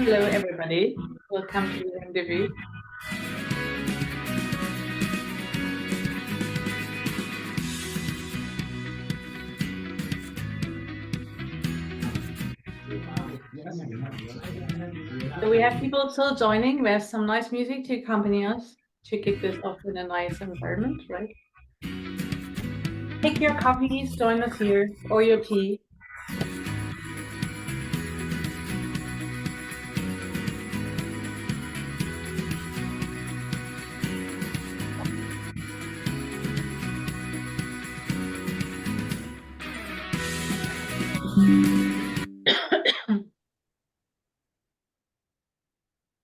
Hello, everybody. Welcome to the Rendezvous. So we have people still joining. We have some nice music to accompany us to kick this off in a nice environment, right? Take your coffees, join us here, or your tea.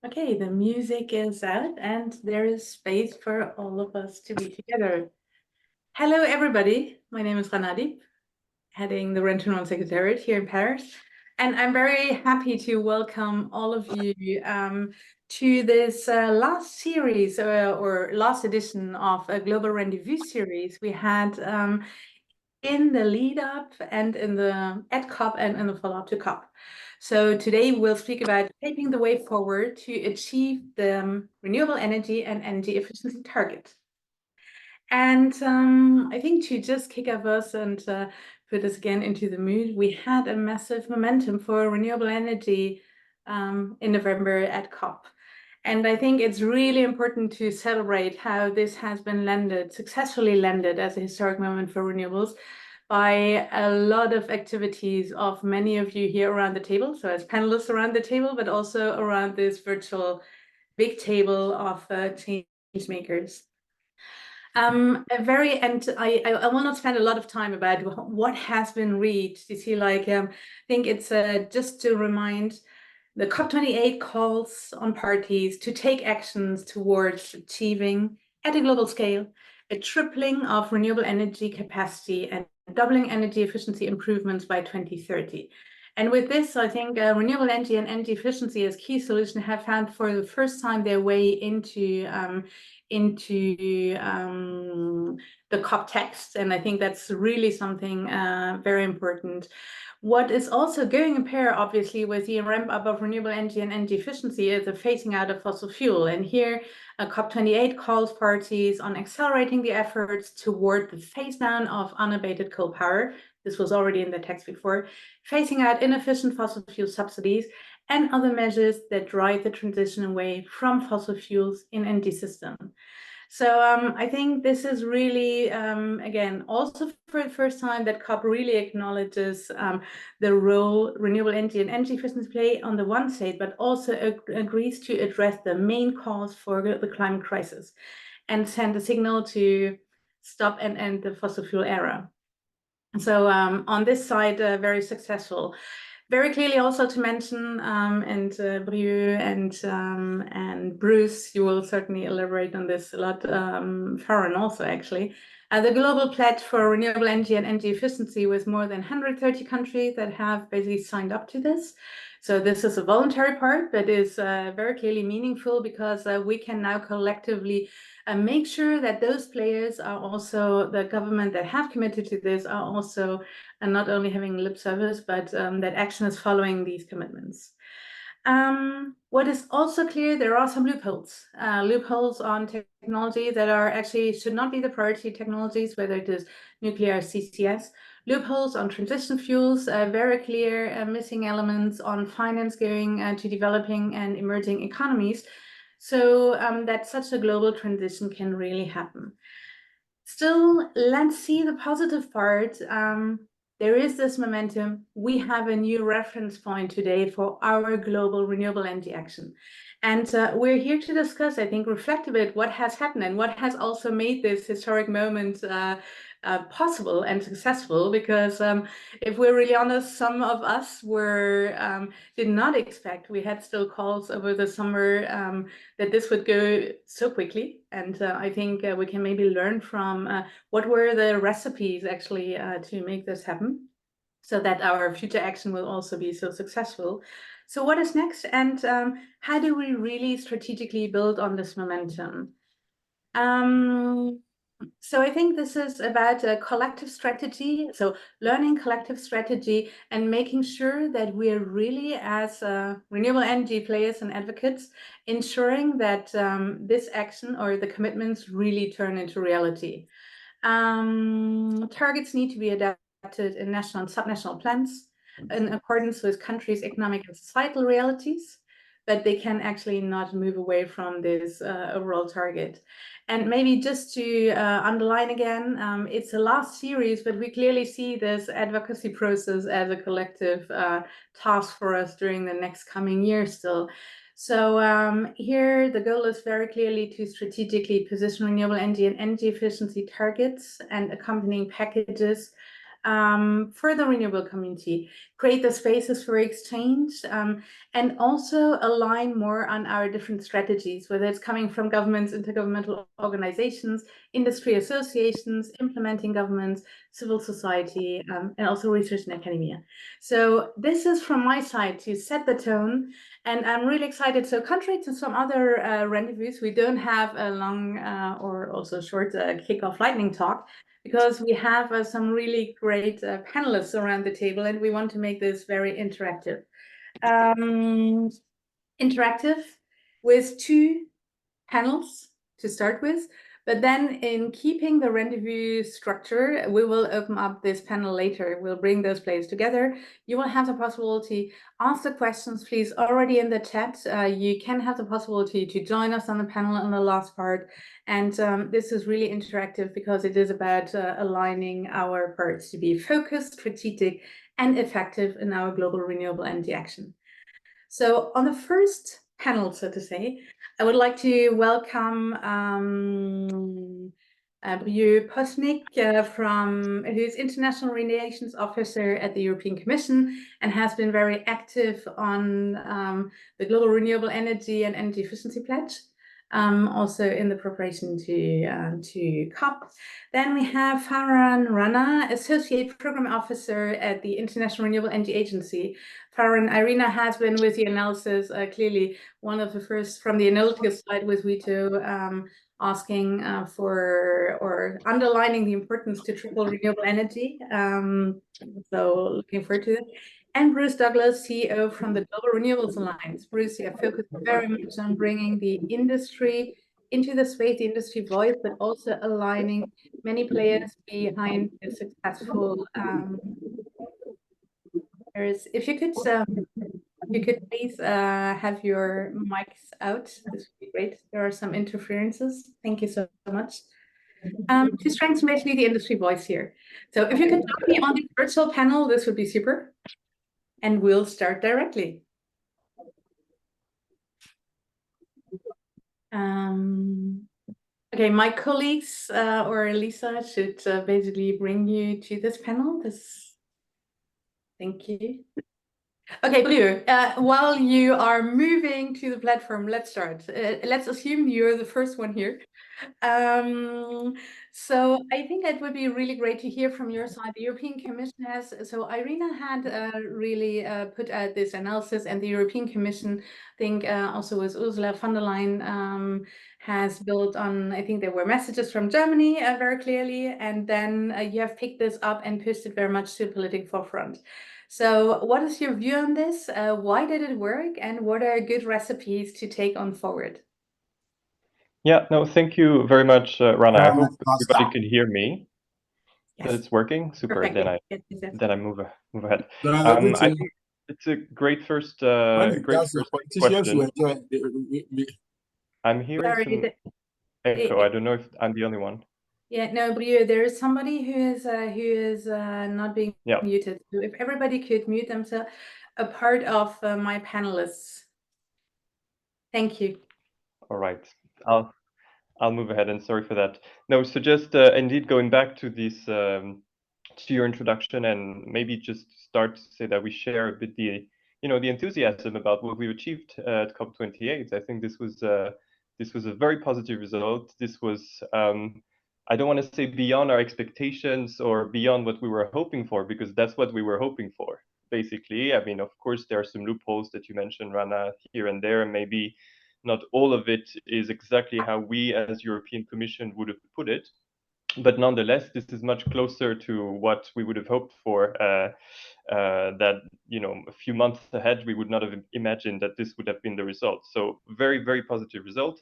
Okay, the music is out and there is space for all of us to be together. Hello, everybody. My name is Ranadi, heading the RENDezvous Secretariat here in Paris. And I'm very happy to welcome all of you to this last series or last edition of a Global Rendezvous series we had in the lead up and at COP and in the follow-up to COP. So today we'll speak about paving the way forward to achieve the renewable energy and energy efficiency target. And I think to just kick off us and put us again into the mood, we had a massive momentum for renewable energy in November at COP. And I think it's really important to celebrate how this has been successfully landed as a historic moment for renewables by a lot of activities of many of you here around the table, so as panelists around the table, but also around this virtual big table of change makers. I will not spend a lot of time about what has been reached. You see, I think it's just to remind the COP28 calls on parties to take actions towards achieving at a global scale a tripling of renewable energy capacity and doubling energy efficiency improvements by 2030. And with this, I think renewable energy and energy efficiency as key solution have found for the first time their way into the COP text. And I think that's really something very important. What is also going in pair, obviously, with the ramp up of renewable energy and energy efficiency is the phasing out of fossil fuel. And here, COP28 calls parties on accelerating the efforts toward the phase down of unabated coal power. This was already in the text before, phasing out inefficient fossil fuel subsidies and other measures that drive the transition away from fossil fuels in energy system. So I think this is really, again, also for the first time that COP really acknowledges the role renewable energy and energy efficiency play on the one side, but also agrees to address the main cause for the climate crisis and send a signal to stop and end the fossil fuel era. So on this side, very successful. Very clearly also to mention, and Brieux and Bruce, you will certainly elaborate on this a lot, Farron also actually, the global pledge for renewable energy and energy efficiency with more than 130 countries that have basically signed up to this. So this is a voluntary part, but is very clearly meaningful because we can now collectively make sure that those players are also, the government that have committed to this are also not only having lip service, but that action is following these commitments. What is also clear, there are some loopholes on technology that are actually should not be the priority technologies, whether it is nuclear or CCS. Loopholes on transition fuels, very clear missing elements on finance going to developing and emerging economies, so that such a global transition can really happen. Still, let's see the positive part. There is this momentum. We have a new reference point today for our global renewable energy action. And we're here to discuss, I think, reflect a bit what has happened and what has also made this historic moment possible and successful, because if we're really honest, some of us did not expect. We had still calls over the summer that this would go so quickly, and I think we can maybe learn from what were the recipes actually to make this happen, so that our future action will also be so successful. So what is next, and how do we really strategically build on this momentum? So I think this is about a collective strategy. So learning collective strategy and making sure that we're really, as renewable energy players and advocates, ensuring that this action or the commitments really turn into reality. Targets need to be adapted in national and subnational plans in accordance with countries' economic and societal realities, but they can actually not move away from this overall target. And maybe just to underline again, it's a last series, but we clearly see this advocacy process as a collective task for us during the next coming years still. So here the goal is very clearly to strategically position renewable energy and energy efficiency targets and accompanying packages for the renewable community, create the spaces for exchange, and also align more on our different strategies, whether it's coming from governments, intergovernmental organizations, industry associations, implementing governments, civil society, and also research and academia. So this is from my side to set the tone, and I'm really excited. So contrary to some other rendezvous, we don't have a long or also short kickoff lightning talk, because we have some really great panelists around the table, and we want to make this very interactive. Interactive with two panels to start with, but then in keeping the rendezvous structure, we will open up this panel later. We'll bring those players together. You will have the possibility, ask the questions, please, already in the chat. You can have the possibility to join us on the panel in the last part. And this is really interactive because it is about aligning our parts to be focused, strategic, and effective in our global renewable energy action. So on the first panel, so to say, I would like to welcome Brieux Posnick, who's International Relations Officer at the European Commission and has been very active on the Global Renewable Energy and Energy Efficiency Pledge, also in the preparation to COP. Then we have Farhan Rana, Associate Program Officer at the International Renewable Energy Agency. Farhan, Irina has been with the analysis, clearly one of the first from the analytical side with Vito, asking for or underlining the importance to triple renewable energy. So looking forward to it. And Bruce Douglas, CEO from the Global Renewables Alliance. Bruce, you have focused very much on bringing the industry into the space, the industry voice, but also aligning many players behind the successful. If you could please have your mics out, this would be great. There are some interferences. Thank you so much. To strengthen basically the industry voice here. So if you could join me on the virtual panel, this would be super. And we'll start directly. Okay, my colleagues or Lisa should basically bring you to this panel. Thank you. Okay, Blue, while you are moving to the platform, let's start. Let's assume you're the first one here. So I think it would be really great to hear from your side. The European Commission has, so Irina had really put out this analysis, and the European Commission, I think also with Ursula von der Leyen, has built on, I think there were messages from Germany very clearly, and then you have picked this up and pushed it very much to the political forefront. So what is your view on this? Why did it work, and what are good recipes to take on forward? Yeah, no, thank you very much, Rana. I hope everybody can hear me. Yes. That it's working. Super. Perfect. Then I move ahead. I think it's a great first question. I'm hearing some echo. I don't know if I'm the only one. Yeah, no, Brieux, there is somebody who is not being muted. So if everybody could mute themselves, a part of my panelists. Thank you. All right, I'll move ahead, and sorry for that. No, so just indeed going back to this to your introduction, and maybe just start to say that we share a bit the the enthusiasm about what we've achieved at COP28. I think this was a very positive result. This was I don't want to say beyond our expectations or beyond what we were hoping for, because that's what we were hoping for, basically. I mean, of course, there are some loopholes that you mentioned, Rana, here and there, and maybe not all of it is exactly how we as European Commission would have put it. But nonetheless, this is much closer to what we would have hoped for. That, you know, a few months ahead, we would not have imagined that this would have been the result. So very, very positive result.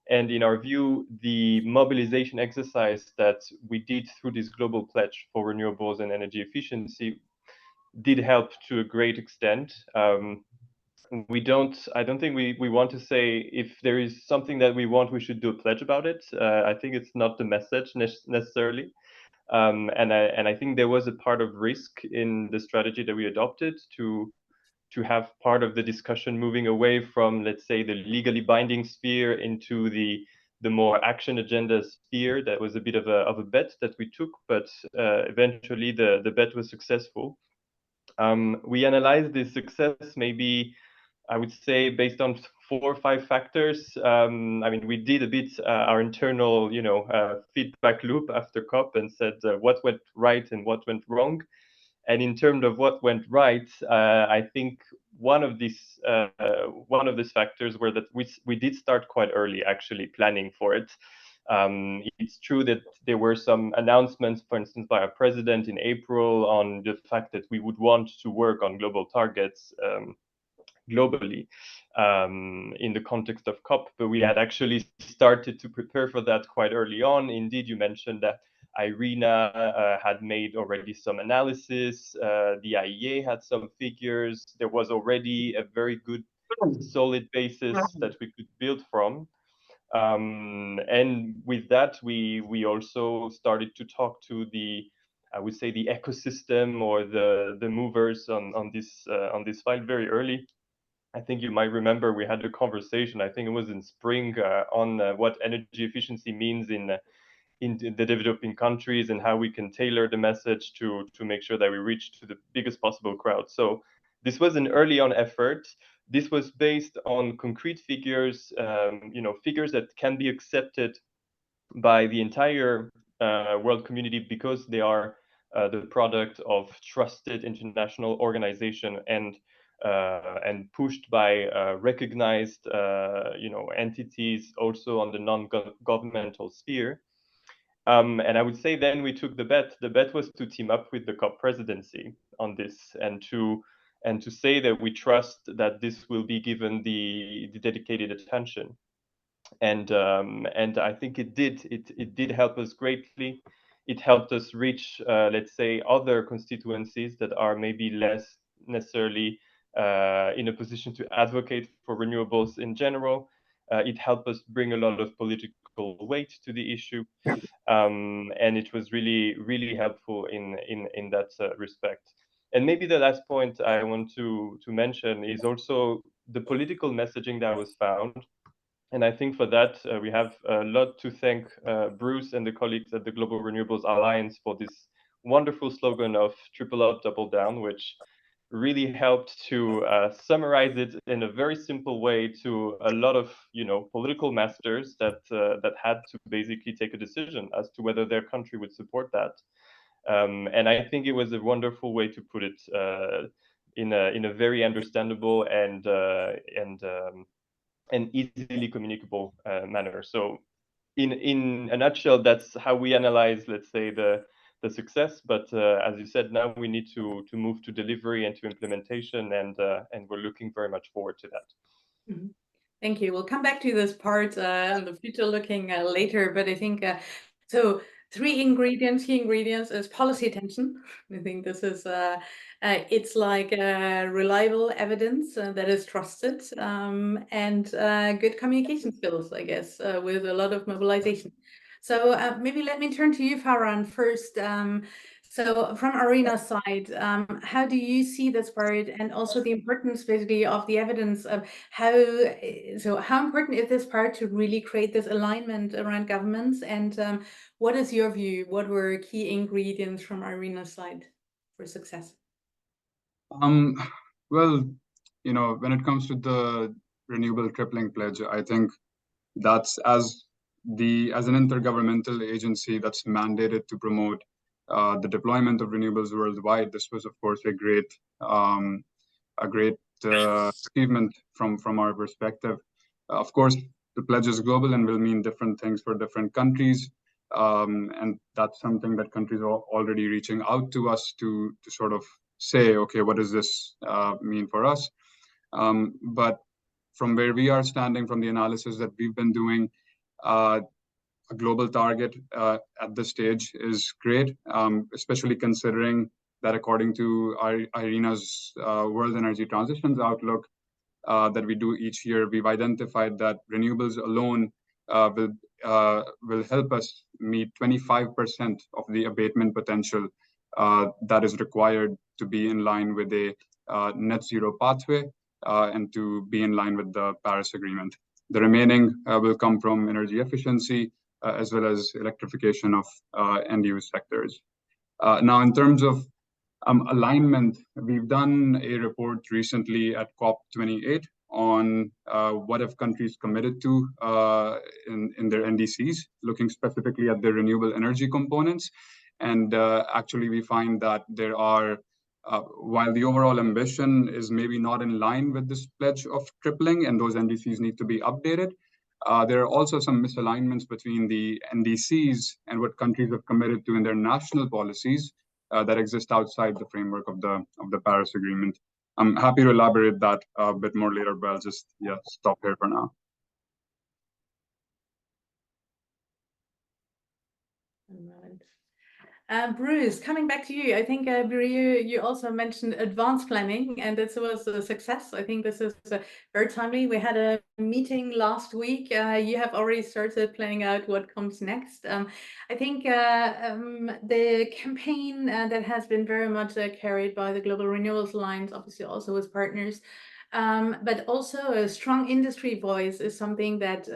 And in our view, the mobilization exercise that we did through this global pledge for renewables and energy efficiency did help to a great extent. I don't think we want to say if there is something that we want, we should do a pledge about it. I think it's not the message necessarily. And I think there was a part of risk in the strategy that we adopted to have part of the discussion moving away from, let's say, the legally binding sphere into the more action agenda sphere. That was a bit of a bet that we took, but eventually the bet was successful. We analyzed this success maybe, I would say, based on 4 or 5 factors. I mean, we did a bit our internal, feedback loop after COP and said what went right and what went wrong. And in terms of what went right, I think one of these factors were that we did start quite early, actually planning for it. It's true that there were some announcements, for instance, by our president in April on the fact that we would want to work on global targets globally in the context of COP, but we had actually started to prepare for that quite early on. Indeed, you mentioned that IRENA had made already some analysis, the IEA had some figures, there was already a very good solid basis that we could build from. And with that, we also started to talk to I would say, the ecosystem or the movers on this file very early. I think you might remember we had a conversation, I think it was in spring, on what energy efficiency means in the developing countries and how we can tailor the message to make sure that we reach to the biggest possible crowd. So this was an early on effort. This was based on concrete figures, figures that can be accepted by the entire world community because they are the product of trusted international organization and pushed by recognized entities also on the non-governmental sphere. And I would say then we took the bet. The bet was to team up with the COP presidency on this and to say that we trust that this will be given the dedicated attention. And I think it did help us greatly. It helped us reach, let's say, other constituencies that are maybe less necessarily in a position to advocate for renewables in general. It helped us bring a lot of political weight to the issue, and it was really, really helpful in that respect. And maybe the last point I want to mention is also the political messaging that was found. And I think for that, we have a lot to thank Bruce and the colleagues at the Global Renewables Alliance for this wonderful slogan of triple up, double down, which really helped to summarize it in a very simple way to a lot of political masters that had to basically take a decision as to whether their country would support that. And I think it was a wonderful way to put it in a very understandable and easily communicable manner. So in a nutshell, that's how we analyze, let's say, the success. But as you said, now we need to move to delivery and to implementation, and we're looking very much forward to that. Mm-hmm. Thank you. We'll come back to this part on the future looking later, but I think so. Key ingredients is policy attention. I think this is it's like reliable evidence that is trusted, and good communication skills, I guess, with a lot of mobilization. So maybe let me turn to you, Farhan, first. So from Arena's side, how do you see this part, and also the importance basically of the evidence of how important is this part to really create this alignment around governments, and what is your view? What were key ingredients from Arena's side for success? Well, when it comes to the renewable tripling pledge, I think that's as an intergovernmental agency that's mandated to promote the deployment of renewables worldwide. This was, of course, a great achievement from our perspective. Of course, the pledge is global and will mean different things for different countries. And that's something that countries are already reaching out to us to sort of say, okay, what does this mean for us? But from where we are standing, from the analysis that we've been doing, a global target at this stage is great, especially considering that according to IRENA's World Energy Transitions Outlook that we do each year, we've identified that renewables alone will help us meet 25% of the abatement potential that is required to be in line with a net zero pathway and to be in line with the Paris Agreement. The remaining will come from energy efficiency as well as electrification of end-use sectors. Now, in terms of alignment, we've done a report recently at COP28 on what have countries committed to in their NDCs, looking specifically at the renewable energy components. And actually, we find that there are, while the overall ambition is maybe not in line with this pledge of tripling, and those NDCs need to be updated, there are also some misalignments between the NDCs and what countries have committed to in their national policies that exist outside the framework of the Paris Agreement. I'm happy to elaborate that a bit more later, but I'll just stop here for now. Bruce, coming back to you, I think you also mentioned advanced planning, and this was a success. I think this is very timely. We had a meeting last week. You have already started planning out what comes next. I think the campaign that has been very much carried by the Global Renewables Alliance, obviously also with partners, but also a strong industry voice is something that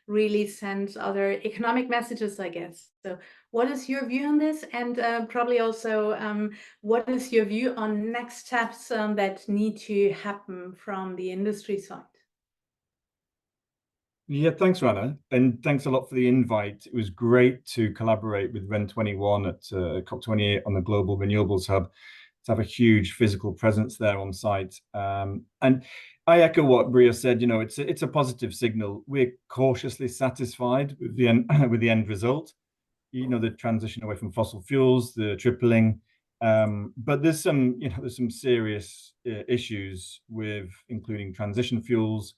really sends other economic messages, I guess. So what is your view on this? And probably also, what is your view on next steps that need to happen from the industry side? Yeah, thanks, Rana. And thanks a lot for the invite. It was great to collaborate with REN21 at COP28 on the Global Renewables Hub, to have a huge physical presence there on site. And I echo what Bria said, it's a positive signal. We're cautiously satisfied with the end result. The transition away from fossil fuels, the tripling, but there's some serious issues with including transition fuels,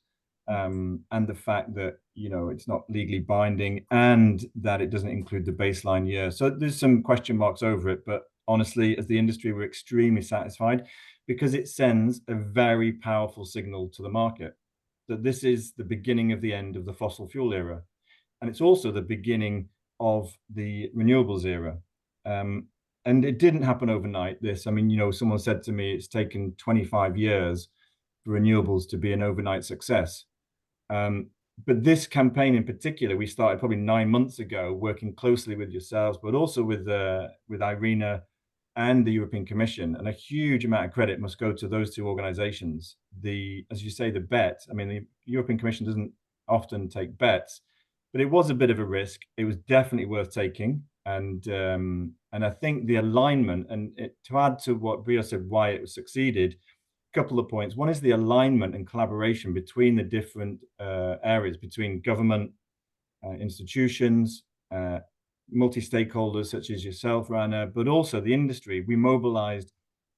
and the fact that it's not legally binding and that it doesn't include the baseline year. So there's some question marks over it, but honestly, as the industry, we're extremely satisfied because it sends a very powerful signal to the market that this is the beginning of the end of the fossil fuel era, and it's also the beginning of the renewables era. And it didn't happen overnight, this. I mean, someone said to me, it's taken 25 years for renewables to be an overnight success. But this campaign in particular, we started probably 9 months ago, working closely with yourselves, but also with IRENA and the European Commission. And a huge amount of credit must go to those two organizations. As you say, the bet, I mean, the European Commission doesn't often take bets, but it was a bit of a risk. It was definitely worth taking. And I think the alignment, and to add to what Bria said, why it succeeded, a couple of points. One is the alignment and collaboration between the different areas, between government, institutions, multi-stakeholders such as yourself, Rana, but also the industry. We mobilized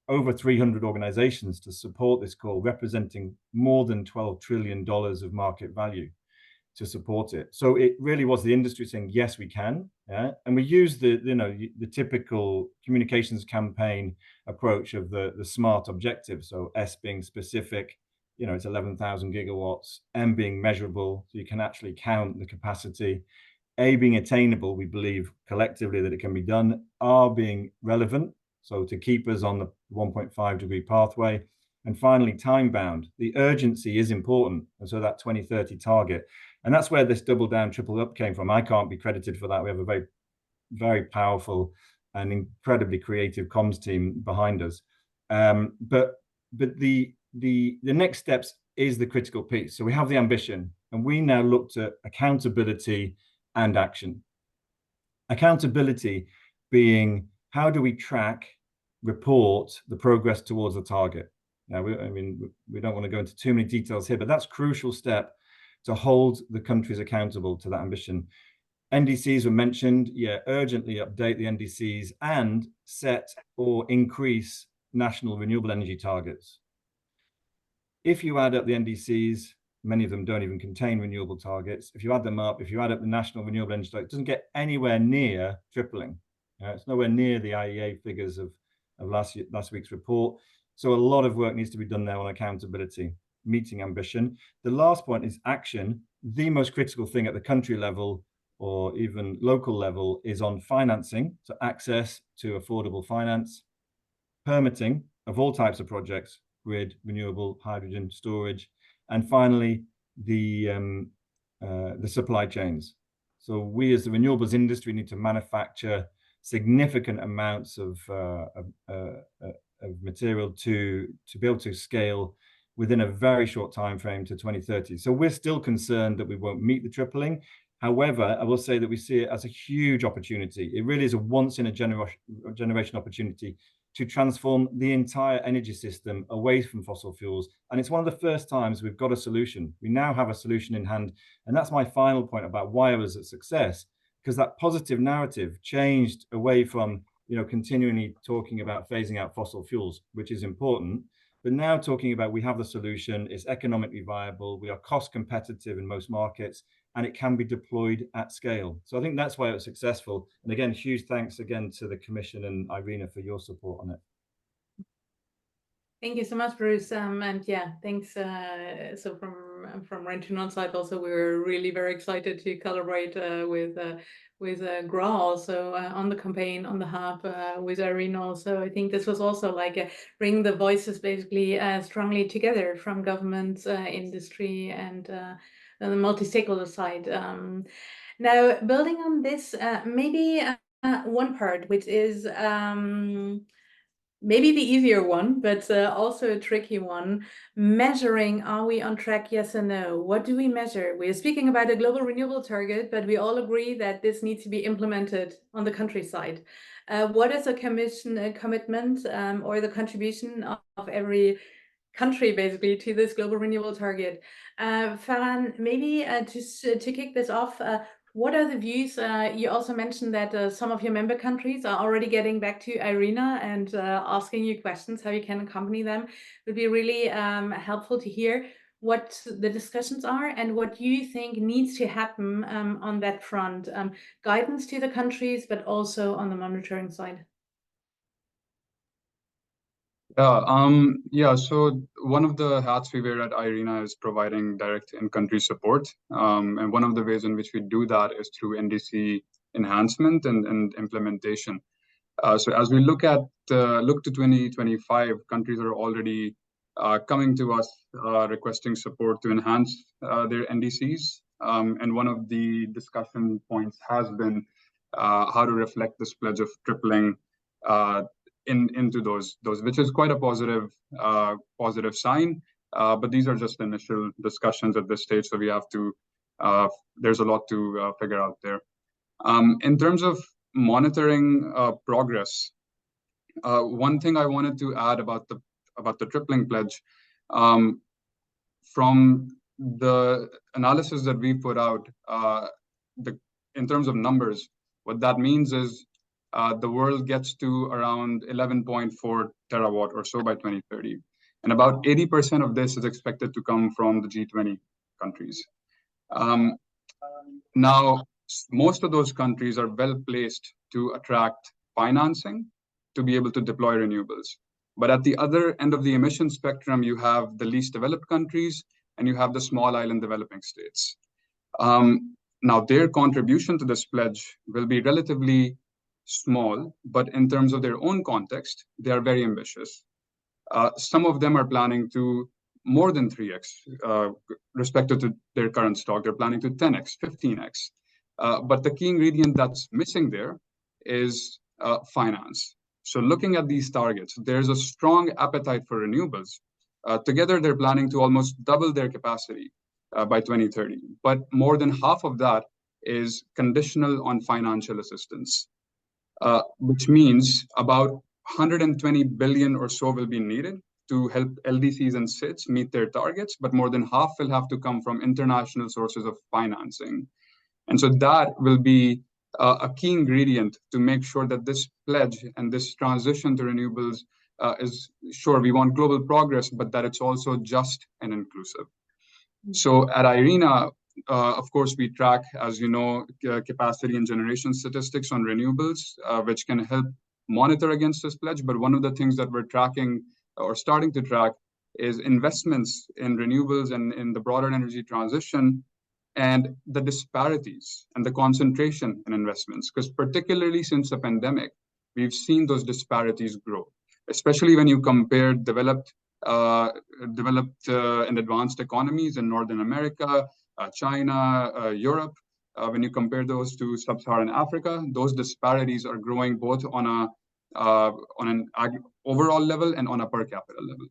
over 300 organizations to support this call, representing more than $12 trillion of market value to support it. So it really was the industry saying, yes, we can. Yeah? And we used the typical communications campaign approach of the SMART objective. So S being specific, it's 11,000 gigawatts, M being measurable, so you can actually count the capacity, A being attainable, we believe collectively that it can be done, R being relevant, so to keep us on the 1.5 degree pathway, and finally time bound. The urgency is important, and so that 2030 target. And that's where this double down, triple up came from. I can't be credited for that. We have a very, very powerful and incredibly creative comms team behind us. But the next steps is the critical piece. So we have the ambition, and we now looked at accountability and action. Accountability being, how do we track, report the progress towards the target? Now, we don't want to go into too many details here, but that's a crucial step to hold the countries accountable to that ambition. NDCs were mentioned. Yeah, urgently update the NDCs and set or increase national renewable energy targets. If you add up the NDCs, many of them don't even contain renewable targets. If you add them up, if you add up the national renewable energy target, it doesn't get anywhere near tripling. It's nowhere near the IEA figures of last week's report. So a lot of work needs to be done there on accountability, meeting ambition. The last point is action. The most critical thing at the country level or even local level is on financing, so access to affordable finance, permitting of all types of projects, grid, renewable, hydrogen, storage, and finally the supply chains. So we as the renewables industry need to manufacture significant amounts of material to be able to scale within a very short time frame to 2030. So we're still concerned that we won't meet the tripling. However, I will say that we see it as a huge opportunity. It really is a once in a generation opportunity to transform the entire energy system away from fossil fuels. And it's one of the first times we've got a solution. We now have a solution in hand. And that's my final point about why I was a success, because that positive narrative changed away from, continually talking about phasing out fossil fuels, which is important, but now talking about we have the solution, it's economically viable, we are cost competitive in most markets, and it can be deployed at scale. So I think that's why it was successful. And again, huge thanks again to the Commission and Irina for your support on it. Thank you so much, Bruce. And yeah, thanks. So from REN side also, we were really very excited to collaborate with Gra also on the campaign, on the hub with Irina also. I think this was also like bringing the voices basically strongly together from government, industry, and the multi-stakeholder side. Now, building on this, maybe one part, which is maybe the easier one, but also a tricky one. Measuring, are we on track, yes or no? What do we measure? We're speaking about a global renewable target, but we all agree that this needs to be implemented on the countryside. What is a commitment or the contribution of every country basically to this global renewable target? Farhan, maybe to kick this off, what are the views? You also mentioned that some of your member countries are already getting back to Irina and asking you questions, how you can accompany them. It would be really helpful to hear what the discussions are and what you think needs to happen on that front. Guidance to the countries, but also on the monitoring side. So one of the hats we wear at IRENA is providing direct in-country support. And one of the ways in which we do that is through NDC enhancement and implementation. So as we look to 2025, countries are already coming to us requesting support to enhance their NDCs. And one of the discussion points has been how to reflect this pledge of tripling into those, which is quite a positive sign. But these are just initial discussions at this stage, so we have to. There's a lot to figure out there. In terms of monitoring progress, one thing I wanted to add about the tripling pledge, from the analysis that we put out, in terms of numbers, what that means is the world gets to around 11.4 terawatt or so by 2030. And about 80% of this is expected to come from the G20 countries. Now, most of those countries are well placed to attract financing to be able to deploy renewables. But at the other end of the emission spectrum, you have the least developed countries and you have the small island developing states. Now, their contribution to this pledge will be relatively small, but in terms of their own context, they are very ambitious. Some of them are planning to more than 3x, respective to their current stock. They're planning to 10x, 15x. But the key ingredient that's missing there is finance. So looking at these targets, there's a strong appetite for renewables. Together, they're planning to almost double their capacity by 2030. But more than half of that is conditional on financial assistance. Which means about 120 billion or so will be needed to help LDCs and SIDs meet their targets, but more than half will have to come from international sources of financing. And so that will be a key ingredient to make sure that this pledge and this transition to renewables is sure we want global progress, but that it's also just and inclusive. So at IRENA, of course, we track, as you know, capacity and generation statistics on renewables, which can help monitor against this pledge. But one of the things that we're tracking or starting to track is investments in renewables and in the broader energy transition, and the disparities and the concentration in investments. Because particularly since the pandemic, we've seen those disparities grow, especially when you compare developed and advanced economies in Northern America, China, Europe. When you compare those to Sub-Saharan Africa, those disparities are growing both on an overall level and on a per capita level.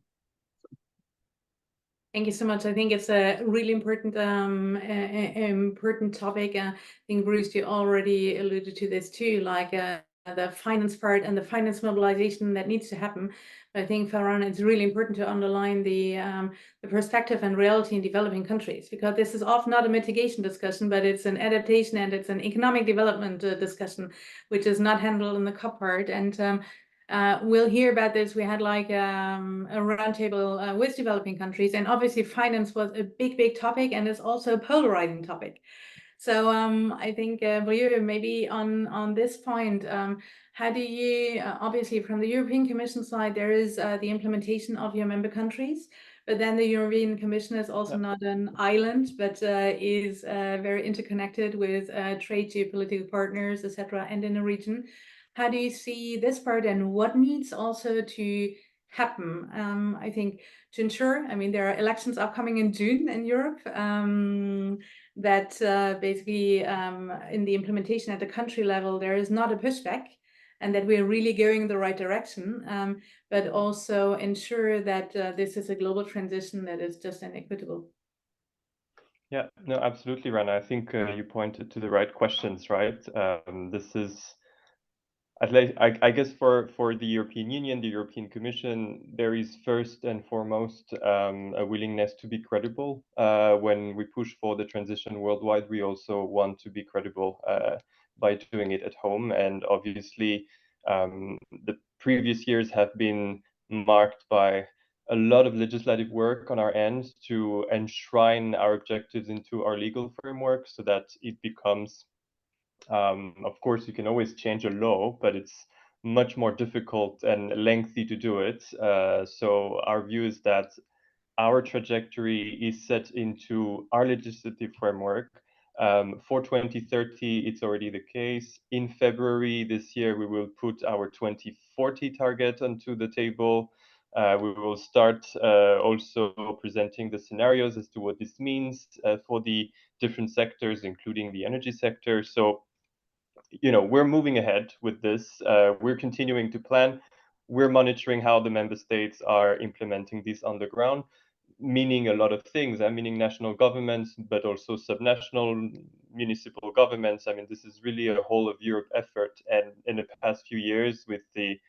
Thank you so much. I think it's a really important important topic. I think, Bruce, you already alluded to this too, like the finance part and the finance mobilization that needs to happen. But I think, Farhan, it's really important to underline the perspective and reality in developing countries, because this is often not a mitigation discussion, but it's an adaptation and it's an economic development discussion, which is not handled in the COP part. And we'll hear about this. We had like a roundtable with developing countries, and obviously finance was a big topic, and it's also a polarizing topic. So I think for you, maybe on this point, how do you, obviously from the European Commission side, there is the implementation of your member countries, but then the European Commission is also not an island, but is very interconnected with trade, geopolitical partners, etc., and in the region. How do you see this part, and what needs also to happen? I think to ensure, I mean, there are elections upcoming in June in Europe, that basically in the implementation at the country level, there is not a pushback, and that we're really going the right direction, but also ensure that this is a global transition that is just and equitable. Yeah, no, absolutely, Rana. I think you pointed to the right questions, right? This is, I guess for the European Union, the European Commission, there is first and foremost a willingness to be credible. When we push for the transition worldwide, we also want to be credible by doing it at home. And obviously, the previous years have been marked by a lot of legislative work on our end to enshrine our objectives into our legal framework so that it becomes, of course, you can always change a law, but it's much more difficult and lengthy to do it. So our view is that our trajectory is set into our legislative framework. For 2030, it's already the case. In February this year, we will put our 2040 target onto the table. We will start also presenting the scenarios as to what this means for the different sectors, including the energy sector. So, you know, we're moving ahead with this. We're continuing to plan. We're monitoring how the member states are implementing this on the ground, meaning a lot of things. Meaning national governments, but also subnational municipal governments. I mean, this is really a whole of Europe effort. And in the past few years, with the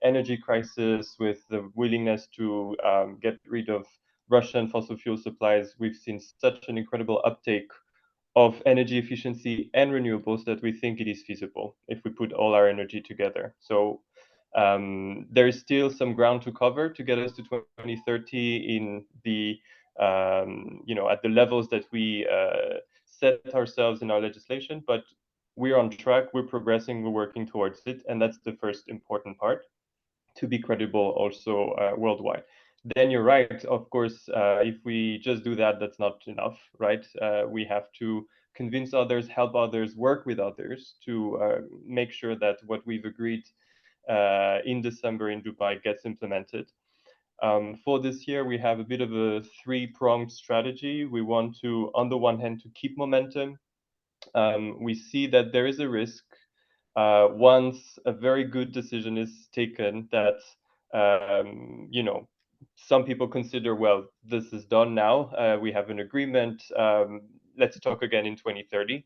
energy crisis, with the willingness to get rid of Russian fossil fuel supplies, we've seen such an incredible uptake of energy efficiency and renewables that we think it is feasible if we put all our energy together. So there is still some ground to cover to get us to 2030 in the, you know, at the levels that we set ourselves in our legislation, but we're on track, we're progressing, we're working towards it, and that's the first important part, to be credible also worldwide. Then you're right, of course, if we just do that, that's not enough, right? We have to convince others, help others, work with others to make sure that what we've agreed in December in Dubai gets implemented. For this year, we have a bit of a three-pronged strategy. We want to, on the one hand, to keep momentum. We see that there is a risk once a very good decision is taken that, you know, some people consider, well, this is done now. We have an agreement. Let's talk again in 2030.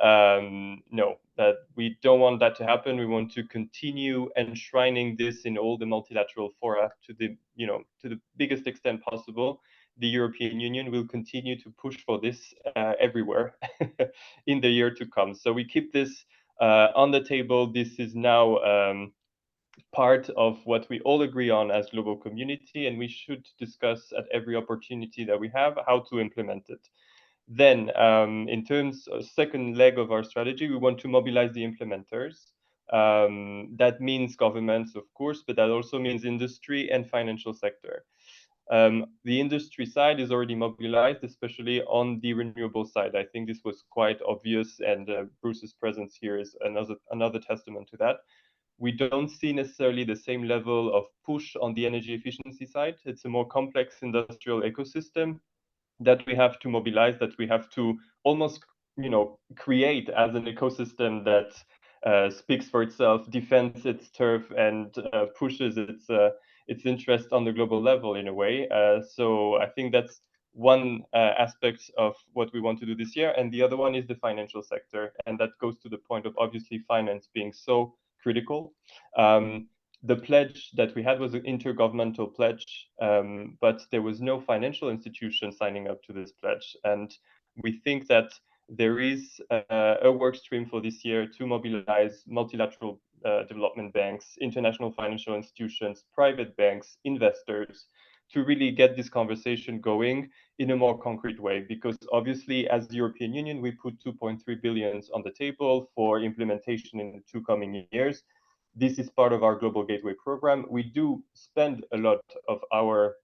No, that we don't want that to happen. We want to continue enshrining this in all the multilateral fora to the, you know, to the biggest extent possible. the European Union will continue to push for this everywhere in the year to come. So we keep this on the table. This is now part of what we all agree on as global community, and we should discuss at every opportunity that we have how to implement it. Then, in terms of second leg of our strategy, we want to mobilize the implementers. That means governments, of course, but that also means industry and financial sector. The industry side is already mobilized, especially on the renewable side. I think this was quite obvious, and Bruce's presence here is another testament to that. We don't see necessarily the same level of push on the energy efficiency side. It's a more complex industrial ecosystem that we have to mobilize, that we have to almost, create as an ecosystem that speaks for itself, defends its turf, and pushes its interest on the global level in a way. So I think that's one aspect of what we want to do this year, and the other one is the financial sector, and that goes to the point of obviously finance being so critical. The pledge that we had was an intergovernmental pledge, but there was no financial institution signing up to this pledge. And we think that there is a work stream for this year to mobilize multilateral development banks, international financial institutions, private banks, investors, to really get this conversation going in a more concrete way. Because obviously, as the European Union, we put 2.3 billion on the table for implementation in the 2 coming years. This is part of our Global Gateway program. We do spend a lot of our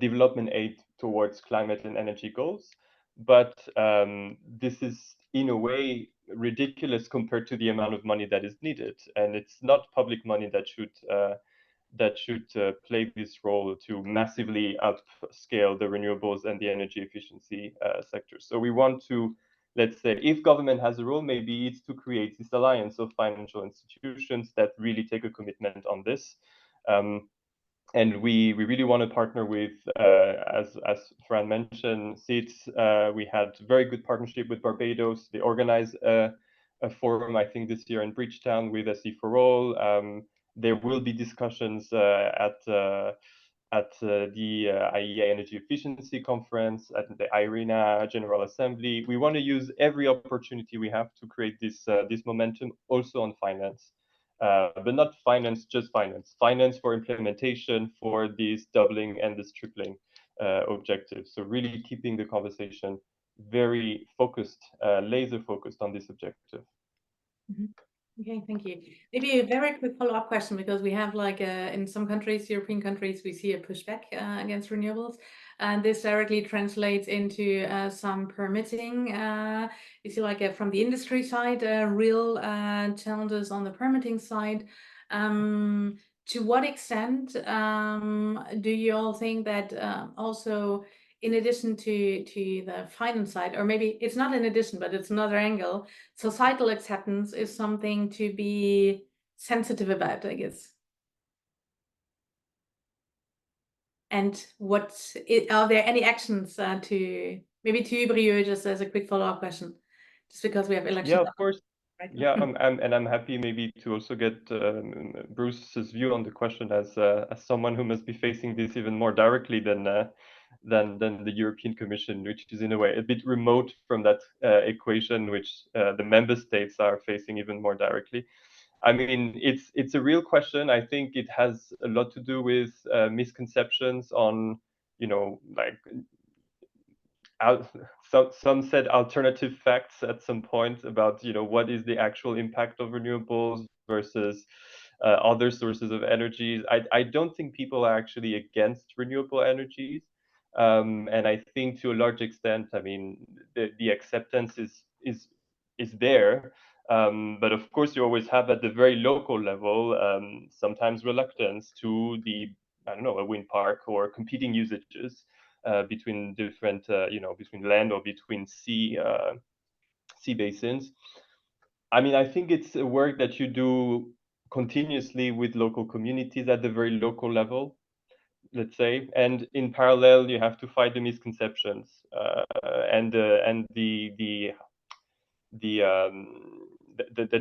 development aid towards climate and energy goals, but this is in a way ridiculous compared to the amount of money that is needed, and it's not public money that should play this role to massively upscale the renewables and the energy efficiency sector. So we want to, let's say, if government has a role, maybe it's to create this alliance of financial institutions that really take a commitment on this. And we really want to partner with, as Fran mentioned, SIDS. We had very good partnership with Barbados. They organize a forum, I think, this year in Bridgetown with SE for All. There will be discussions at the IEA Energy Efficiency Conference, at the IRENA General Assembly. We want to use every opportunity we have to create this momentum also on finance. But not finance, just finance for implementation, for this doubling and this tripling objectives. So really keeping the conversation very focused, laser focused on this objective. Mm-hmm. Okay, thank you. Maybe a very quick follow-up question, because we have in some countries, European countries, we see a pushback against renewables, and this directly translates into some permitting. You see from the industry side, real challenges on the permitting side. To what extent do you all think that also, in addition to the finance side, or maybe it's not in addition, but it's another angle, societal acceptance is something to be sensitive about, I guess? And are there any actions to Brieux, just as a quick follow-up question, just because we have elections? Yeah, of course. Right? Yeah, I'm happy maybe to also get Bruce's view on the question as someone who must be facing this even more directly than the European Commission, which is in a way a bit remote from that equation, which the member states are facing even more directly. I mean, it's a real question. I think it has a lot to do with misconceptions on, some said alternative facts at some point about what is the actual impact of renewables versus other sources of energy. I don't think people are actually against renewable energies, and I think to a large extent, I mean, the acceptance is there, but of course you always have at the very local level sometimes reluctance to a wind park or competing usages. Between different, between land or between sea basins. I mean, I think it's a work that you do continuously with local communities at the very local level, let's say, and in parallel, you have to fight the misconceptions and the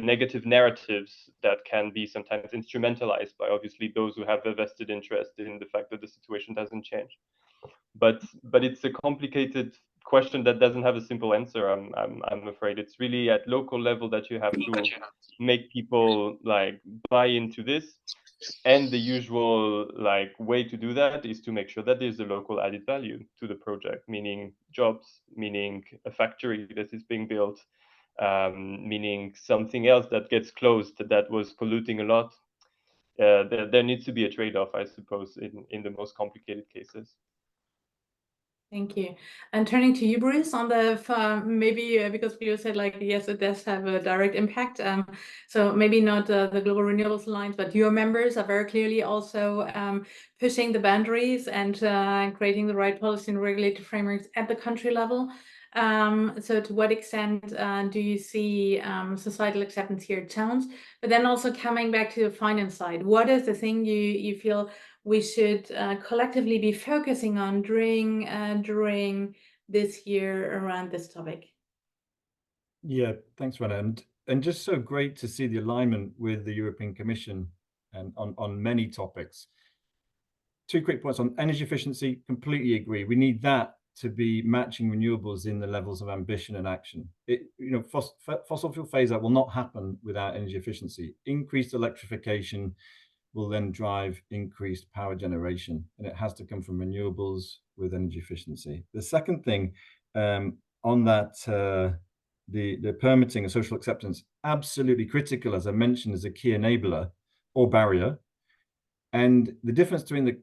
negative narratives that can be sometimes instrumentalized by obviously those who have a vested interest in the fact that the situation doesn't change. but it's a complicated question that doesn't have a simple answer. I'm afraid it's really at local level that you have to make people like buy into this. And the usual like way to do that is to make sure that there's a local added value to the project, meaning jobs, meaning a factory that is being built, meaning something else that gets closed that was polluting a lot. There needs to be a trade-off, I suppose, in the most complicated cases. Thank you. And turning to you, Bruce, on the maybe because you said like, yes, it does have a direct impact. So maybe not the Global Renewables Alliance, but your members are very clearly also pushing the boundaries and creating the right policy and regulatory frameworks at the country level. So to what extent do you see societal acceptance here challenged? But then also coming back to the finance side, what is the thing you feel we should collectively be focusing on during this year around this topic? Yeah, thanks, Rana. And just so great to see the alignment with the European Commission and on many topics. 2 quick points on energy efficiency. Completely agree. We need that to be matching renewables in the levels of ambition and action. Fossil fuel phase out will not happen without energy efficiency. Increased electrification will then drive increased power generation, and it has to come from renewables with energy efficiency. The second thing on that, the permitting and social acceptance, absolutely critical, as I mentioned, as a key enabler or barrier. And the difference between the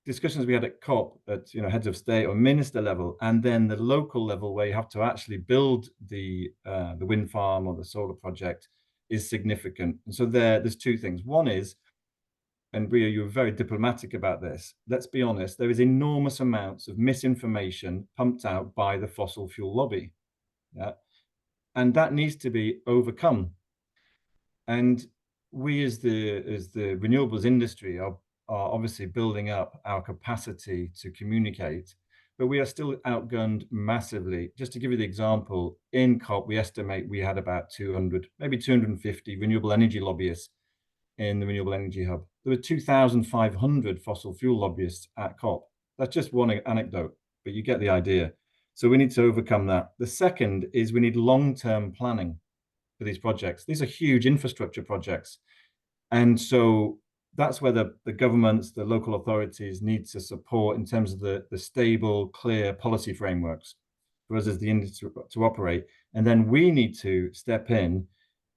discussions we had at COP at heads of state or minister level, and then the local level where you have to actually build the wind farm or the solar project is significant. And so there's 2 things. One is, and Bria, you were very diplomatic about this. Let's be honest, there is enormous amounts of misinformation pumped out by the fossil fuel lobby. Yeah. And that needs to be overcome. And we as the renewables industry are obviously building up our capacity to communicate, but we are still outgunned massively. Just to give you the example, in COP, we estimate we had about 200, maybe 250 renewable energy lobbyists in the Renewable Energy Hub. There were 2,500 fossil fuel lobbyists at COP. That's just one anecdote, but you get the idea. So we need to overcome that. The second is we need long-term planning for these projects. These are huge infrastructure projects. And so that's where the governments, the local authorities need to support in terms of the stable, clear policy frameworks for us as the industry to operate. And then we need to step in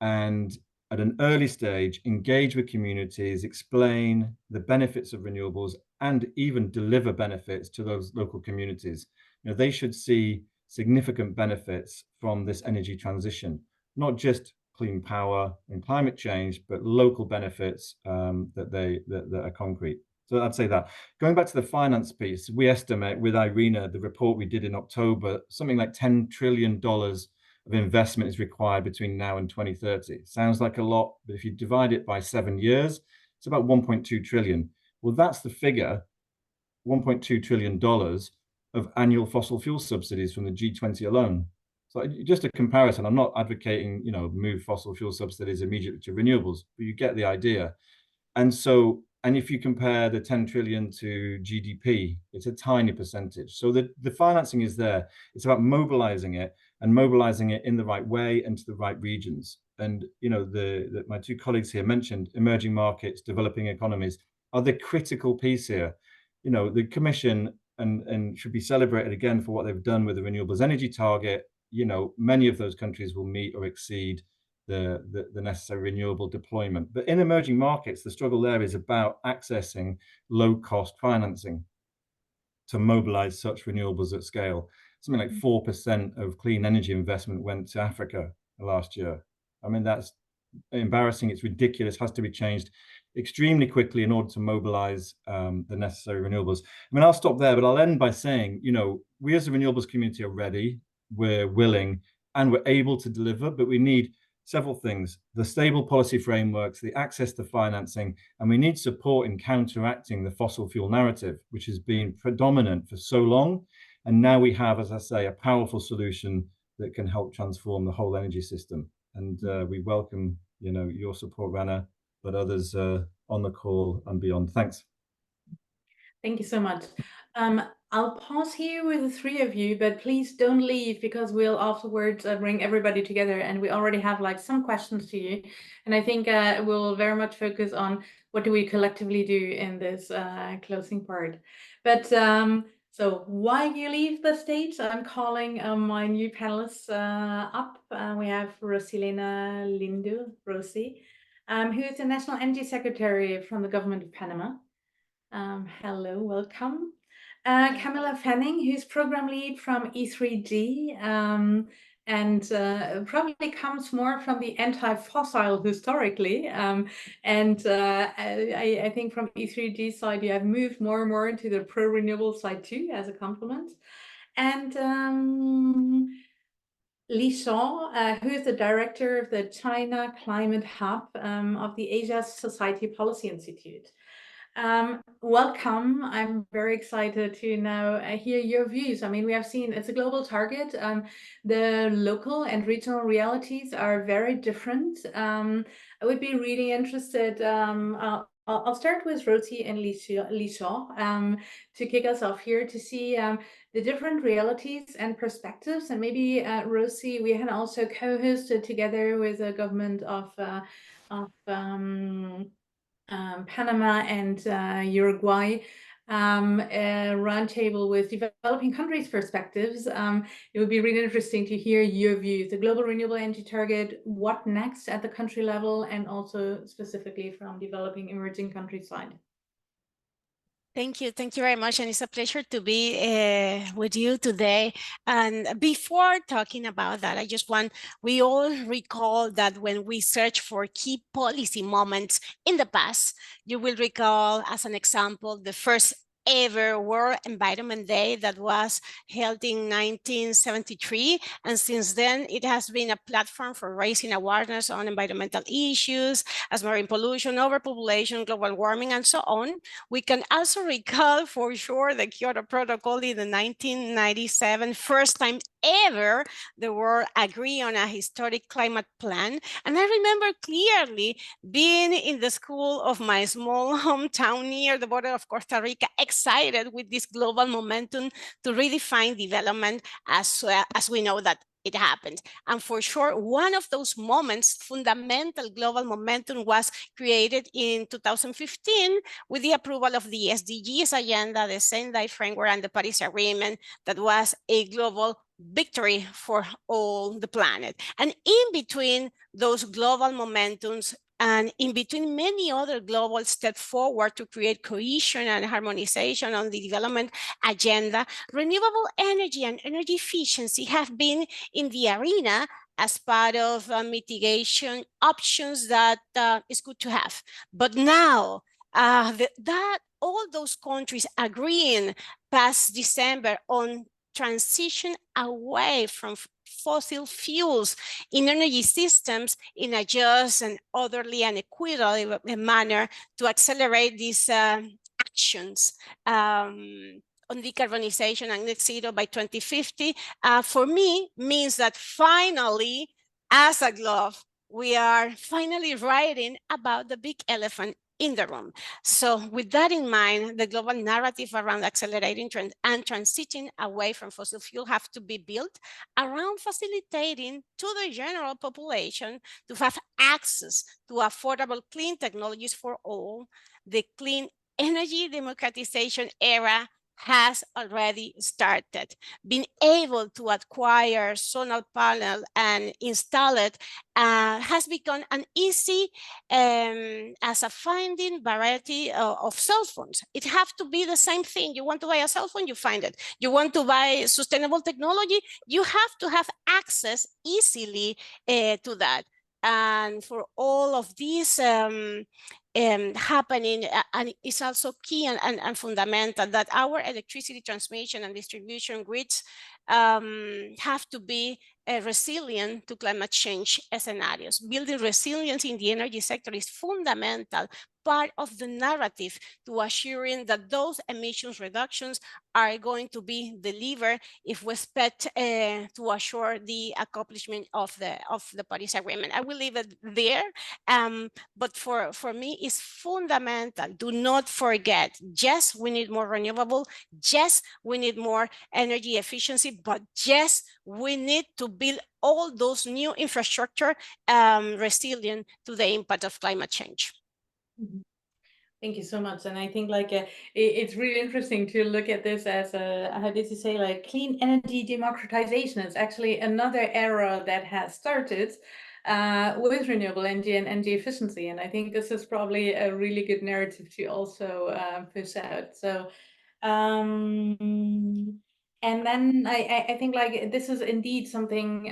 and at an early stage, engage with communities, explain the benefits of renewables, and even deliver benefits to those local communities. They should see significant benefits from this energy transition, not just clean power and climate change, but local benefits that are concrete. So I'd say that. Going back to the finance piece, we estimate with IRENA, the report we did in October, something like $10 trillion of investment is required between now and 2030. Sounds like a lot, but if you divide it by 7 years, it's about 1.2 trillion. Well, that's the figure, $1.2 trillion of annual fossil fuel subsidies from the G20 alone. So just a comparison, I'm not advocating, move fossil fuel subsidies immediately to renewables, but you get the idea. And so, and if you compare the 10 trillion to GDP, it's a tiny percentage. So the financing is there. It's about mobilizing it and mobilizing it in the right way and to the right regions. And, my 2 colleagues here mentioned emerging markets, developing economies are the critical piece here. The Commission and should be celebrated again for what they've done with the renewables energy target. Many of those countries will meet or exceed the necessary renewable deployment. But in emerging markets, the struggle there is about accessing low-cost financing to mobilize such renewables at scale. Something like 4% of clean energy investment went to Africa last year. I mean, that's embarrassing. It's ridiculous, has to be changed extremely quickly in order to mobilize the necessary renewables. I mean, I'll stop there, but I'll end by saying, we as the renewables community are ready, we're willing, and we're able to deliver, but we need several things: the stable policy frameworks, the access to financing, and we need support in counteracting the fossil fuel narrative, which has been predominant for so long. And now we have, as I say, a powerful solution that can help transform the whole energy system. And we welcome, your support, Rana, but others on the call and beyond. Thanks. Thank you so much. I'll pause here with the three of you, but please don't leave because we'll afterwards bring everybody together, and we already have like some questions to you. And I think we'll very much focus on what do we collectively do in this closing part. But so while you leave the stage, I'm calling my new panelists up. We have Rosilena Lindo, Rosie, who is the National Energy Secretary from the Government of Panama. Hello, welcome. Camilla Fanning, who's program lead from E3G, and probably comes more from the anti-fossil historically. I think from E3G side, you have moved more and more into the pro-renewable side too, as a compliment. And Li Shaw, who is the director of the China Climate Hub of the Asia Society Policy Institute. Welcome. I'm very excited to now hear your views. I mean, we have seen it's a global target. The local and regional realities are very different. I would be really interested. I'll start with Rosie and Li Shaw to kick us off here to see the different realities and perspectives. And maybe Rosie, we had also co-hosted together with the government of Panama and Uruguay, a roundtable with developing countries' perspectives. It would be really interesting to hear your views. The global renewable energy target, what next at the country level, and also specifically from developing emerging countries side. Thank you very much, and it's a pleasure to be with you today. And before talking about that, we all recall that when we search for key policy moments in the past, you will recall as an example, the first ever World Environment Day that was held in 1973. And since then, it has been a platform for raising awareness on environmental issues, as marine pollution, overpopulation, global warming, and so on. We can also recall for sure the Kyoto Protocol in the 1997, first time ever the world agreed on a historic climate plan. And I remember clearly being in the school of my small hometown near the border of Costa Rica, excited with this global momentum to redefine development as we know that it happened. And for sure, one of those moments, fundamental global momentum, was created in 2015 with the approval of the SDGs agenda, the Sendai framework, and the Paris Agreement. That was a global victory for all the planet. And in between those global momentums, and in between many other global steps forward to create cohesion and harmonization on the development agenda, renewable energy and energy efficiency have been in the arena as part of mitigation options that is good to have. But now that all those countries agreeing past December on transition away from fossil fuels in energy systems in a just and orderly and equitable manner to accelerate these actions on decarbonization and net zero by 2050, for me means that finally, as a globe, we are finally writing about the big elephant in the room. So with that in mind, the global narrative around accelerating and transiting away from fossil fuel have to be built around facilitating to the general population to have access to affordable clean technologies for all. The clean energy democratization era has already started. Being able to acquire solar panel and install it has become an easy as a finding variety of cell phones. It has to be the same thing. You want to buy a cell phone, you find it. You want to buy sustainable technology, you have to have access easily to that. And for all of these happening, and it's also key and fundamental that our electricity transmission and distribution grids have to be resilient to climate change scenarios. Building resilience in the energy sector is fundamental part of the narrative to assuring that those emissions reductions are going to be delivered if we expect to assure the accomplishment of the Paris Agreement. I will leave it there, but for me, is fundamental. Do not forget, yes, we need more renewable. Yes, we need more energy efficiency, but yes, we need to build all those new infrastructure resilient to the impact of climate change. Thank you so much. And I think like it's really interesting to look at this as a, how did you say, like clean energy democratization. It's actually another era that has started with renewable energy and energy efficiency. And I think this is probably a really good narrative to also push out. So, and then I think like this is indeed something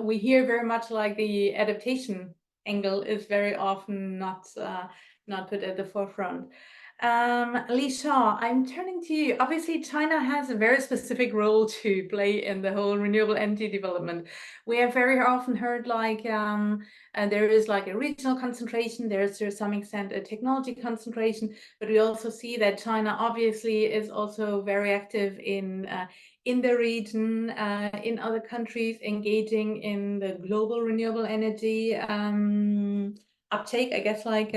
we hear very much, like the adaptation angle is very often not put at the forefront. Li Xiao, I'm turning to you. Obviously, China has a very specific role to play in the whole renewable energy development. We have very often heard like there is like a regional concentration, there's to some extent a technology concentration, but we also see that China obviously is also very active in the region, in other countries, engaging in the global renewable energy uptake, I guess. Like,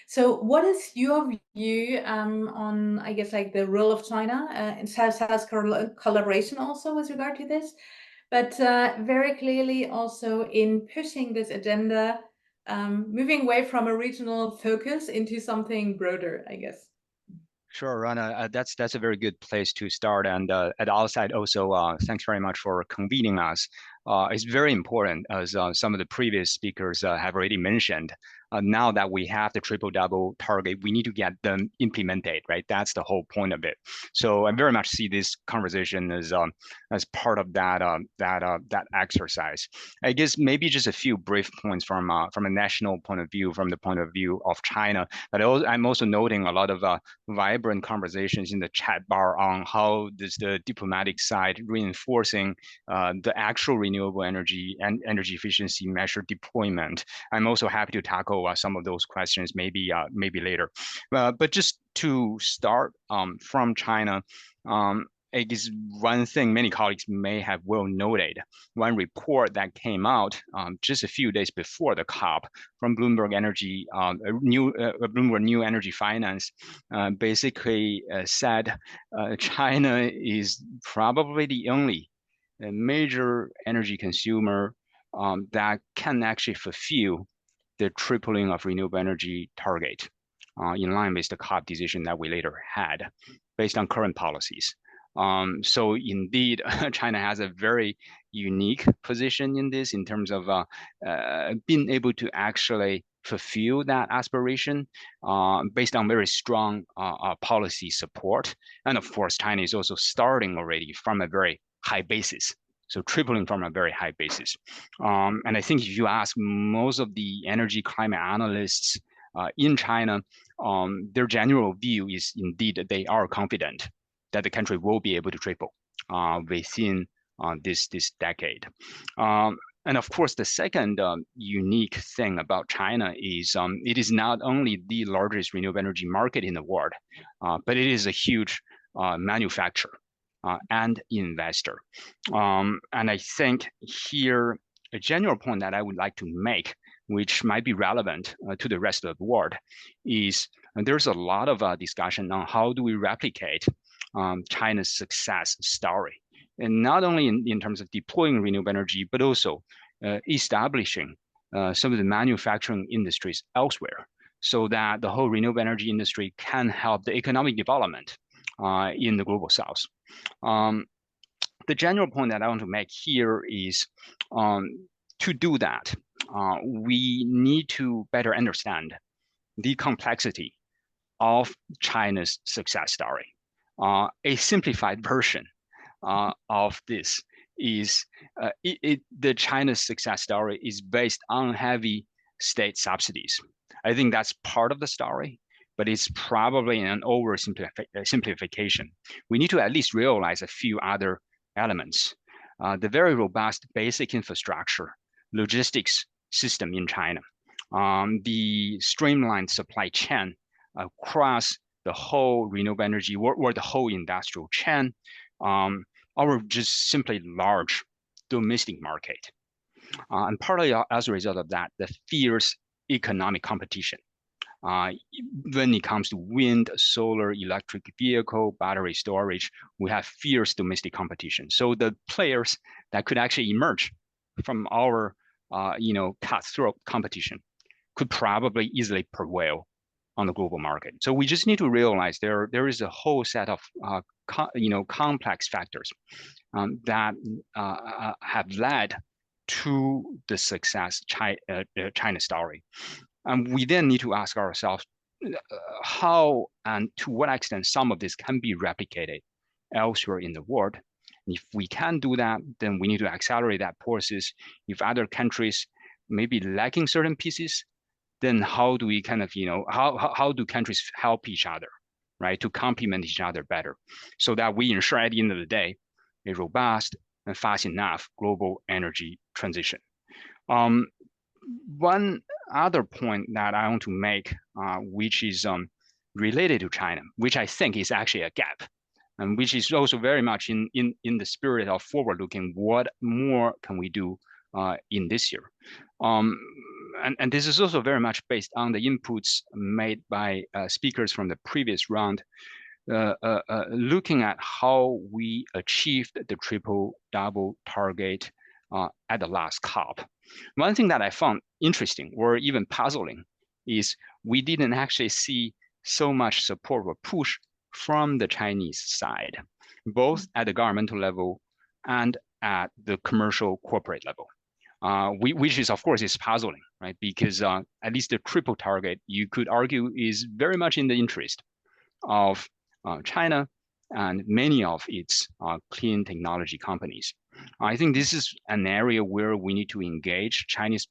so what is your view on, I guess, like the role of China in South-South collaboration also with regard to this, but very clearly also in pushing this agenda, moving away from a regional focus into something broader, I guess. Sure, Rana, that's a very good place to start. And at our side also, thanks very much for convening us. It's very important, as some of the previous speakers have already mentioned. Now that we have the triple-double target, we need to get them implemented, right? That's the whole point of it. So I very much see this conversation as part of that exercise. I guess maybe just a few brief points from a national point of view, from the point of view of China. But I'm also noting a lot of vibrant conversations in the chat bar on how does the diplomatic side reinforcing the actual renewable energy and energy efficiency measure deployment. I'm also happy to tackle some of those questions maybe later. But just to start from China, I guess one thing many colleagues may have well noted, one report that came out just a few days before the COP from Bloomberg Energy, Bloomberg New Energy Finance, basically said China is probably the only major energy consumer that can actually fulfill the tripling of renewable energy target in line with the COP decision that we later had based on current policies. So indeed, China has a very unique position in this in terms of being able to actually fulfill that aspiration based on very strong policy support. And of course, China is also starting already from a very high basis. So tripling from a very high basis. And I think if you ask most of the energy climate analysts in China, their general view is indeed that they are confident that the country will be able to triple within this decade. And of course, the second unique thing about China is it is not only the largest renewable energy market in the world, but it is a huge manufacturer and investor. And I think here, a general point that I would like to make, which might be relevant to the rest of the world, is there's a lot of discussion on how do we replicate China's success story. And not only in terms of deploying renewable energy, but also establishing some of the manufacturing industries elsewhere so that the whole renewable energy industry can help the economic development in the global south. The general point that I want to make here is to do that, we need to better understand the complexity of China's success story. A simplified version of this is the China's success story is based on heavy state subsidies. I think that's part of the story, but it's probably an oversimplification. We need to at least realize a few other elements. The very robust basic infrastructure, logistics system in China, the streamlined supply chain across the whole renewable energy or the whole industrial chain, or just simply large domestic market. And partly as a result of that, the fierce economic competition When it comes to wind, solar, electric vehicle, battery storage, we have fierce domestic competition. So the players that could actually emerge from our cutthroat competition could probably easily prevail on the global market. So we just need to realize there is a whole set of complex factors that have led to the success China story. And we then need to ask ourselves how and to what extent some of this can be replicated elsewhere in the world. If we can do that, then we need to accelerate that process. If other countries may be lacking certain pieces, then how do we kind of, how do countries help each other, right, to complement each other better, so that we ensure at the end of the day a robust and fast enough global energy transition. One other point that I want to make, which is related to China, which I think is actually a gap, and which is also very much in the spirit of forward-looking. What more can we do in this year? And this is also very much based on the inputs made by speakers from the previous round, looking at how we achieved the triple-double target at the last COP. One thing that I found interesting or even puzzling is we didn't actually see so much support or push from the Chinese side, both at the governmental level and at the commercial corporate level. Which is, of course, is puzzling, right? Because at least the triple target, you could argue, is very much in the interest of China and many of its clean technology companies. I think this is an area where we need to engage Chinese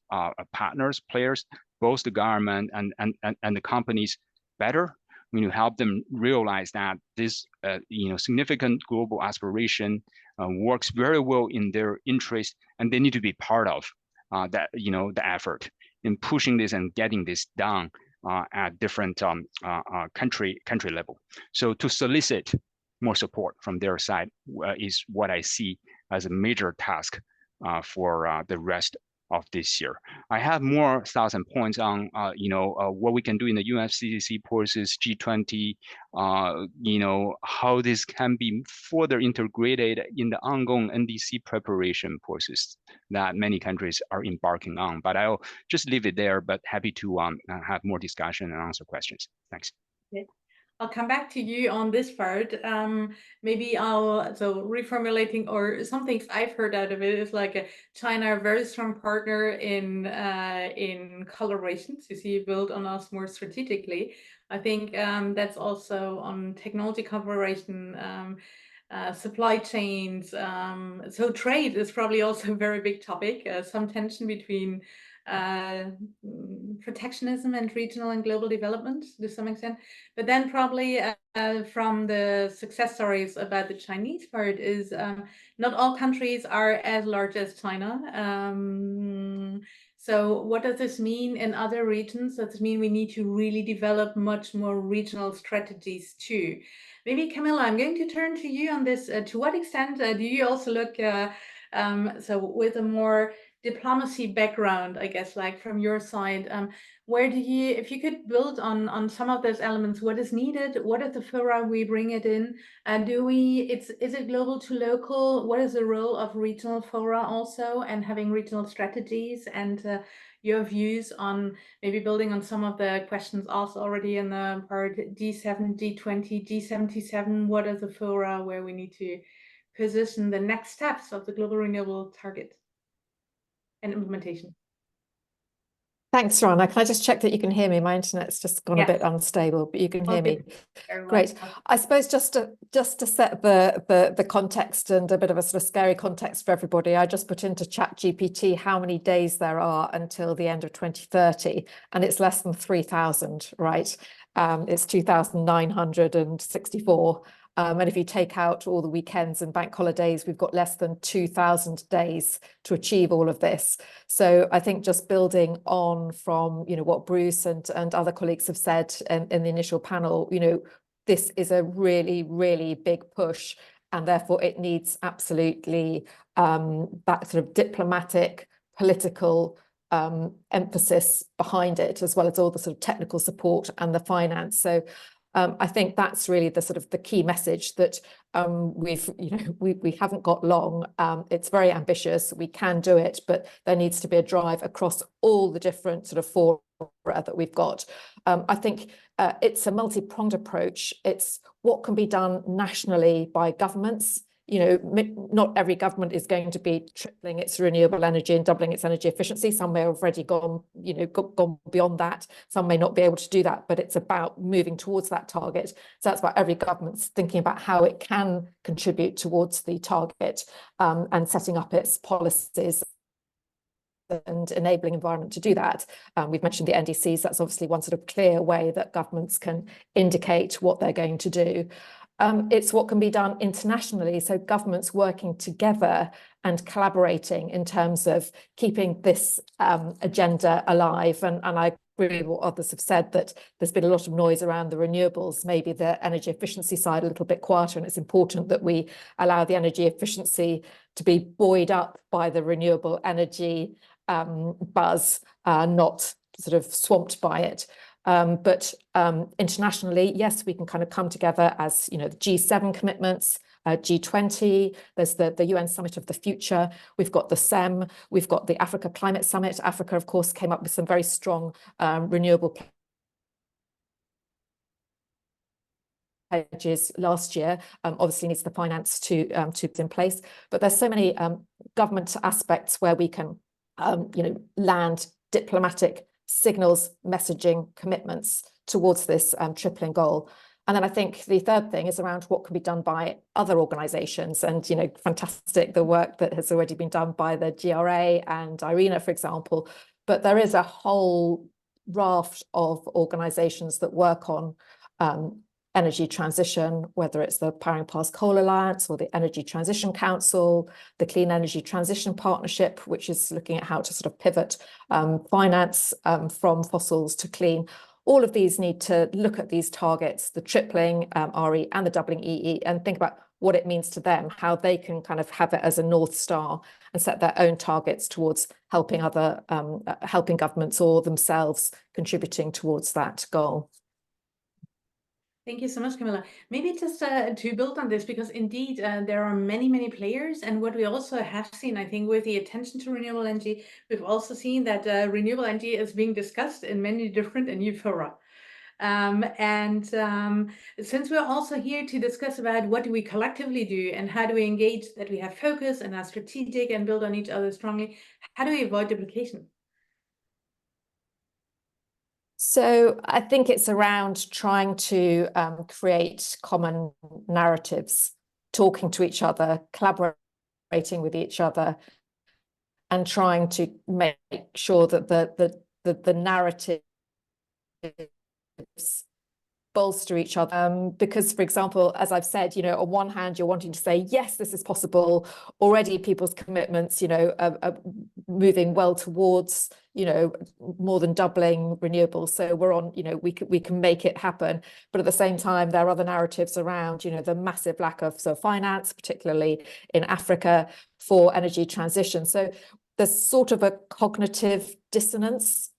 partners, players, both the government and the companies better. We need to help them realize that this significant global aspiration works very well in their interest, and they need to be part of that, the effort in pushing this and getting this done at different country level. So to solicit more support from their side is what I see as a major task for the rest of this year. I have more thoughts and points on what we can do in the UNFCCC process, G20, how this can be further integrated in the ongoing NDC preparation process that many countries are embarking on. But I'll just leave it there, but happy to have more discussion and answer questions. Thanks. Okay. I'll come back to you on this part. Maybe so reformulating, or some things I've heard out of it is like China, a very strong partner in collaborations. You see, build on us more strategically. I think that's also on technology collaboration, supply chains. So trade is probably also a very big topic, some tension between protectionism and regional and global development to some extent. But then probably from the success stories about the Chinese part is not all countries are as large as China. So what does this mean in other regions? Does this mean we need to really develop much more regional strategies too? Maybe Camilla, I'm going to turn to you on this. To what extent do you also look, so with a more diplomacy background, I guess, like from your side, where do you, if you could build on some of those elements, what is needed? What is the fora we bring it in? Is it global to local? What is the role of regional fora also, and having regional strategies, and your views on maybe building on some of the questions asked already in the part G7, G20, G77, what are the fora where we need to position the next steps of the global renewable target and implementation? Thanks, Rana. Can I just check that you can hear me? My internet's just gone a bit unstable, but you can hear me. Great. I suppose just to set the context and a bit of a sort of scary context for everybody, I just put into ChatGPT how many days there are until the end of 2030, and it's less than 3,000, right? It's 2,964. And if you take out all the weekends and bank holidays, we've got less than 2,000 days to achieve all of this. So I think just building on from, what Bruce and other colleagues have said in the initial panel, this is a really, really big push, and therefore it needs absolutely that sort of diplomatic, political emphasis behind it, as well as all the sort of technical support and the finance. So I think that's really the sort of the key message, that we haven't got long. It's very ambitious. We can do it, but there needs to be a drive across all the different sort of fora that we've got. I think it's a multi-pronged approach. It's what can be done nationally by governments. Not every government is going to be tripling its renewable energy and doubling its energy efficiency. Some may have already gone beyond that. Some may not be able to do that, but it's about moving towards that target. So that's about every government's thinking about how it can contribute towards the target, and setting up its policies and enabling environment to do that. We've mentioned the NDCs. That's obviously one sort of clear way that governments can indicate what they're going to do. It's what can be done internationally. So governments working together and collaborating in terms of keeping this agenda alive. And I agree with what others have said, that there's been a lot of noise around the renewables, maybe the energy efficiency side a little bit quieter. And it's important that we allow the energy efficiency to be buoyed up by the renewable energy buzz, not sort of swamped by it. But internationally, yes, we can kind of come together as, the G7 commitments, G20, there's the UN Summit of the Future, we've got the SEM, we've got the Africa Climate Summit. Africa, of course, came up with some very strong renewable pledges last year. Obviously needs the finance to put in place, but there's so many government aspects where we can land diplomatic signals, messaging, commitments towards this tripling goal. And then I think the third thing is around what can be done by other organisations, and fantastic the work that has already been done by the GRA and IRENA, for example. But there is a whole raft of organisations that work on energy transition, whether it's the Powering Past Coal Alliance or the Energy Transition Council, the Clean Energy Transition Partnership, which is looking at how to sort of pivot finance from fossils to clean. All of these need to look at these targets, the tripling RE and the doubling EE, and think about what it means to them, how they can kind of have it as a North Star and set their own targets towards helping helping governments or themselves contributing towards that goal. Thank you so much, Camilla. Maybe just to build on this, because indeed there are many, many players. And what we also have seen, I think, with the attention to renewable energy, we've also seen that renewable energy is being discussed in many different and new fora. Since we're also here to discuss about what do we collectively do and how do we engage, that we have focus and are strategic and build on each other strongly, how do we avoid duplication? So I think it's around trying to create common narratives, talking to each other, collaborating with each other, and trying to make sure that the narratives bolster each other. Because, for example, as I've said, on one hand, you're wanting to say, yes, this is possible. Already people's commitments, are moving well towards, more than doubling renewables. So we're on, we can make it happen. But at the same time, there are other narratives around, the massive lack of finance, particularly in Africa, for energy transition. So there's sort of a cognitive dissonance.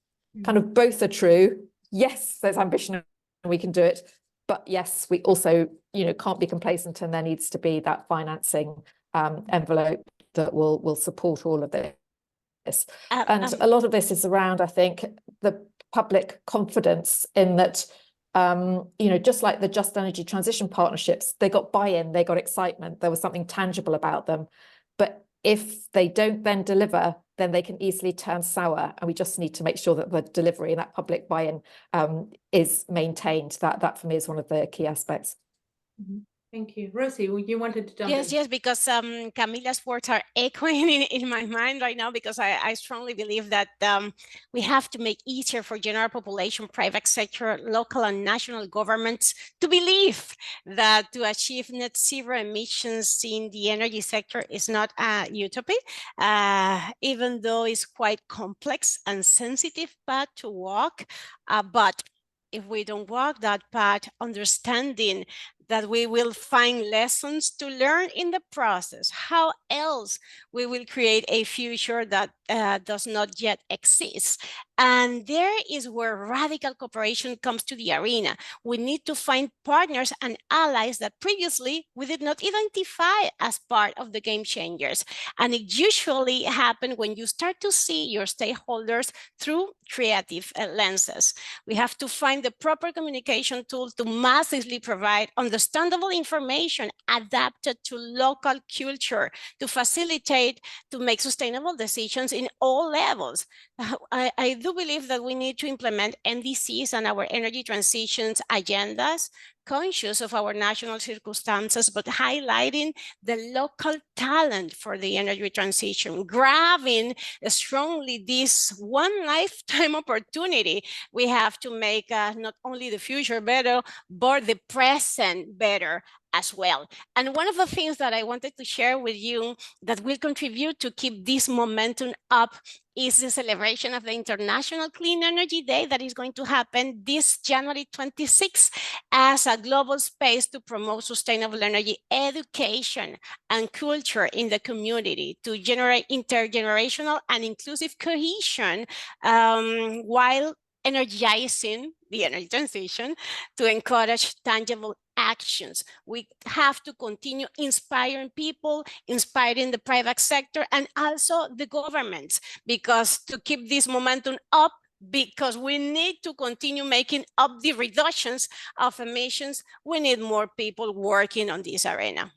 Kind of both are true. Yes, there's ambition, we can do it, but yes, we also can't be complacent, and there needs to be that financing envelope that will support all of this. And a lot of this is around, I think, the public confidence in that, just like the Just Energy Transition Partnerships, they got buy-in, they got excitement, there was something tangible about them. But if they don't then deliver, then they can easily turn sour, and we just need to make sure that the delivery and that public buy-in is maintained. That for me is one of the key aspects. Mm-hmm. Thank you. Rosie, you wanted to jump in? Yes, because Camilla's words are echoing in my mind right now, because I strongly believe that we have to make easier for general population, private sector, local and national governments to believe that to achieve net zero emissions in the energy sector is not a utopia, even though it's quite complex and sensitive path to walk. But if we don't walk that path, understanding that we will find lessons to learn in the process? How else we will create a future that does not yet exist? And there is where radical cooperation comes to the arena. We need to find partners and allies that previously we did not identify as part of the game changers. And it usually happens when you start to see your stakeholders through creative lenses. We have to find the proper communication tool to massively provide understandable information adapted to local culture, to facilitate, to make sustainable decisions in all levels. I do believe that we need to implement NDCs and our energy transitions agendas, conscious of our national circumstances, but highlighting the local talent for the energy transition, grabbing strongly this one lifetime opportunity. We have to make not only the future better, but the present better as well. And one of the things that I wanted to share with you that will contribute to keep this momentum up is the celebration of the International Clean Energy Day that is going to happen this January 26th as a global space to promote sustainable energy education and culture in the community, to generate intergenerational and inclusive cohesion while energizing the energy transition, to encourage tangible actions. We have to continue inspiring people, inspiring the private sector, and also the governments, because to keep this momentum up, because we need to continue making up the reductions of emissions, we need more people working on this arena.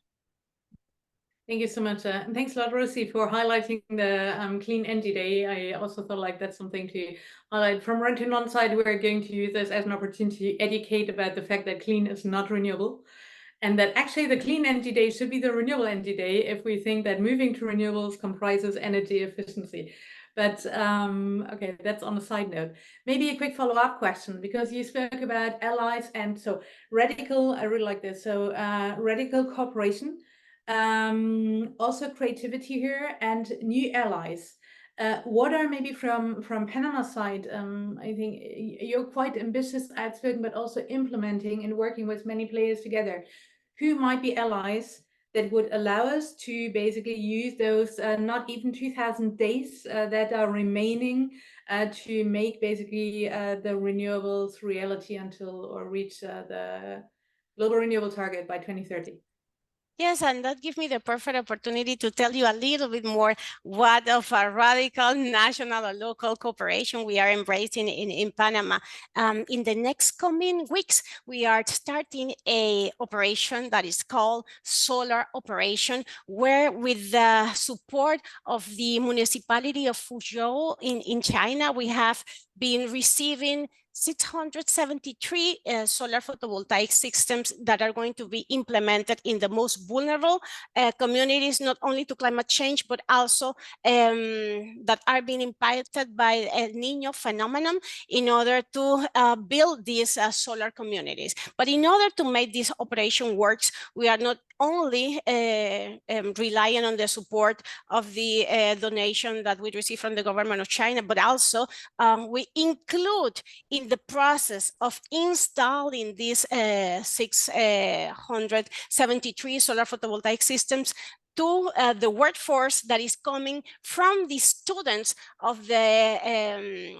Thank you so much. And thanks a lot, Rosie, for highlighting the Clean Energy Day. I also thought like that's something to highlight. From Rent to Non side, we're going to use this as an opportunity to educate about the fact that clean is not renewable. And that actually the Clean Energy Day should be the Renewable Energy Day if we think that moving to renewables comprises energy efficiency. But okay, that's on a side note. Maybe a quick follow-up question, because you spoke about allies and so radical, I really like this. So radical cooperation. Also creativity here and new allies. What are maybe from Panama side? I think you're quite ambitious, outspoken, but also implementing and working with many players together. Who might be allies that would allow us to basically use those not even 2,000 days that are remaining to make basically the renewables reality until or reach the global renewable target by 2030? Yes, and that gives me the perfect opportunity to tell you a little bit more what of a radical national or local cooperation we are embracing in Panama. In the next coming weeks, we are starting a operation that is called Solar Operation, where with the support of the municipality of Fuzhou in China, we have been receiving 673 solar photovoltaic systems that are going to be implemented in the most vulnerable communities, not only to climate change, but also that are being impacted by El Niño phenomenon in order to build these solar communities. But in order to make this operation works, we are not only relying on the support of the donation that we receive from the government of China, but also we include in the process of installing these 673 solar photovoltaic systems to the workforce that is coming from the students of the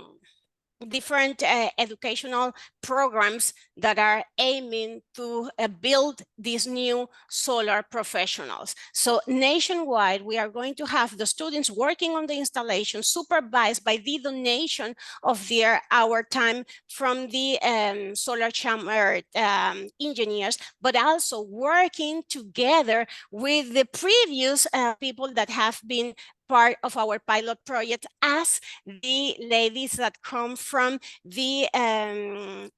different educational programs that are aiming to build these new solar professionals. So nationwide, we are going to have the students working on the installation supervised by the donation of our time from the solar chamber engineers, but also working together with the previous people that have been part of our pilot project as the ladies that come from the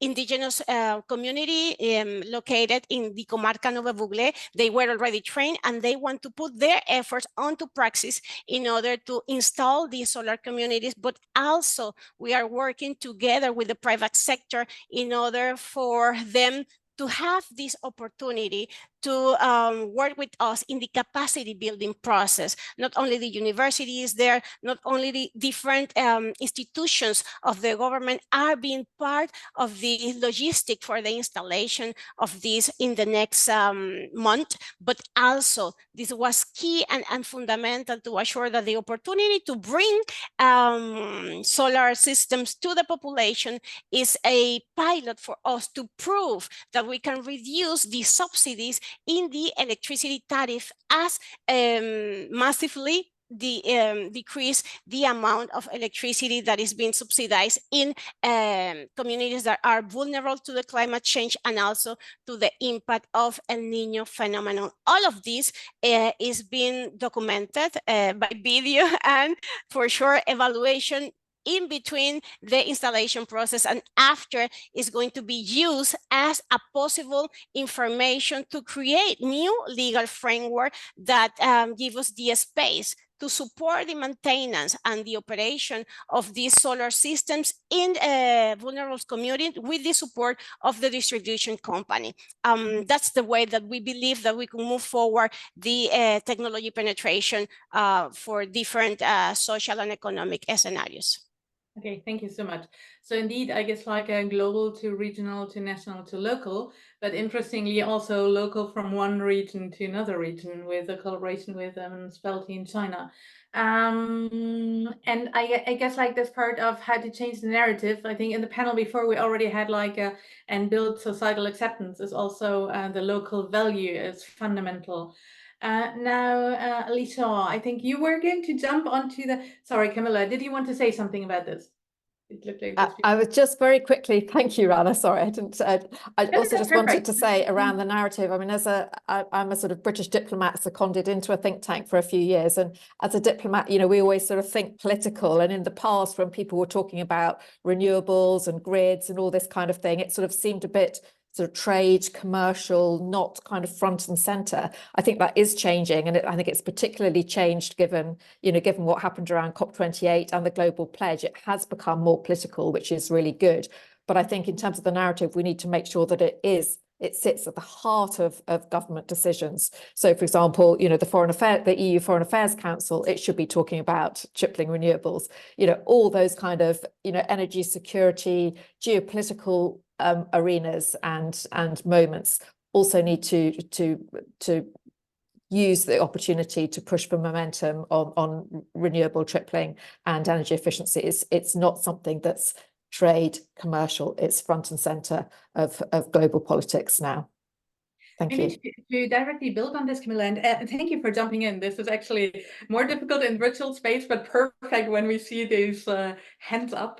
indigenous community located in the Comarca Nove Bugle. They were already trained and they want to put their efforts onto praxis in order to install these solar communities, but also we are working together with the private sector in order for them to have this opportunity to work with us in the capacity building process. Not only the universities there, not only the different institutions of the government are being part of the logistic for the installation of this in the next month, but also this was key and fundamental to assure that the opportunity to bring solar systems to the population is a pilot for us to prove that we can reduce the subsidies in the electricity tariff as massively decrease the amount of electricity that is being subsidized in communities that are vulnerable to the climate change and also to the impact of El Niño phenomenon. All of this is being documented by video and for sure evaluation in between the installation process and after is going to be used as a possible information to create new legal framework that give us the space to support the maintenance and the operation of these solar systems in vulnerable communities with the support of the distribution company. That's the way that we believe that we can move forward the technology penetration for different social and economic scenarios. Okay, thank you so much. So indeed, I guess like a global to regional to national to local, but interestingly also local from one region to another region with a collaboration with Spelty in China. And I guess like this part of how to change the narrative, I think in the panel before we already had like and build societal acceptance is also the local value is fundamental. Now, Alicia, I think you were going to jump onto the... Sorry, Camilla, did you want to say something about this? It looked like this. I was just very quickly, thank you, Rana. Sorry, I didn't. I also just wanted to say around the narrative. I mean, I'm a sort of British diplomat seconded into a think tank for a few years, and as a diplomat, you know, we always sort of think political. And in the past, when people were talking about renewables and grids and all this kind of thing, it sort of seemed a bit sort of trade, commercial, not kind of front and center. I think that is changing, and I think it's particularly changed given what happened around COP28 and the global pledge. It has become more political, which is really good. But I think in terms of the narrative, we need to make sure that it sits at the heart of government decisions. So, for example, you know, the EU Foreign Affairs Council, it should be talking about tripling renewables. You know, all those kind of, you know, energy security, geopolitical arenas and moments also need to use the opportunity to push for momentum on renewable tripling and energy efficiency. It's not something that's trade, commercial, it's front and center of global politics now. Thank you. To directly build on this, Camilla, and thank you for jumping in. This is actually more difficult in virtual space, but perfect when we see these hands up.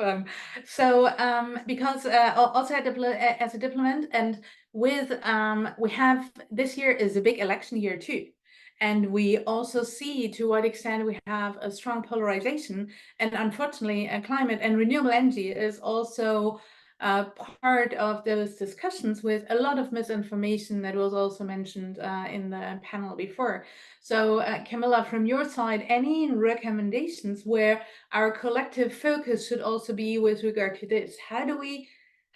Because also as a diplomat, and with we have this year is a big election year too. And we also see to what extent we have a strong polarization. And unfortunately, climate and renewable energy is also part of those discussions with a lot of misinformation that was also mentioned in the panel before. So Camilla, from your side, any recommendations where our collective focus should also be with regard to this? How do we,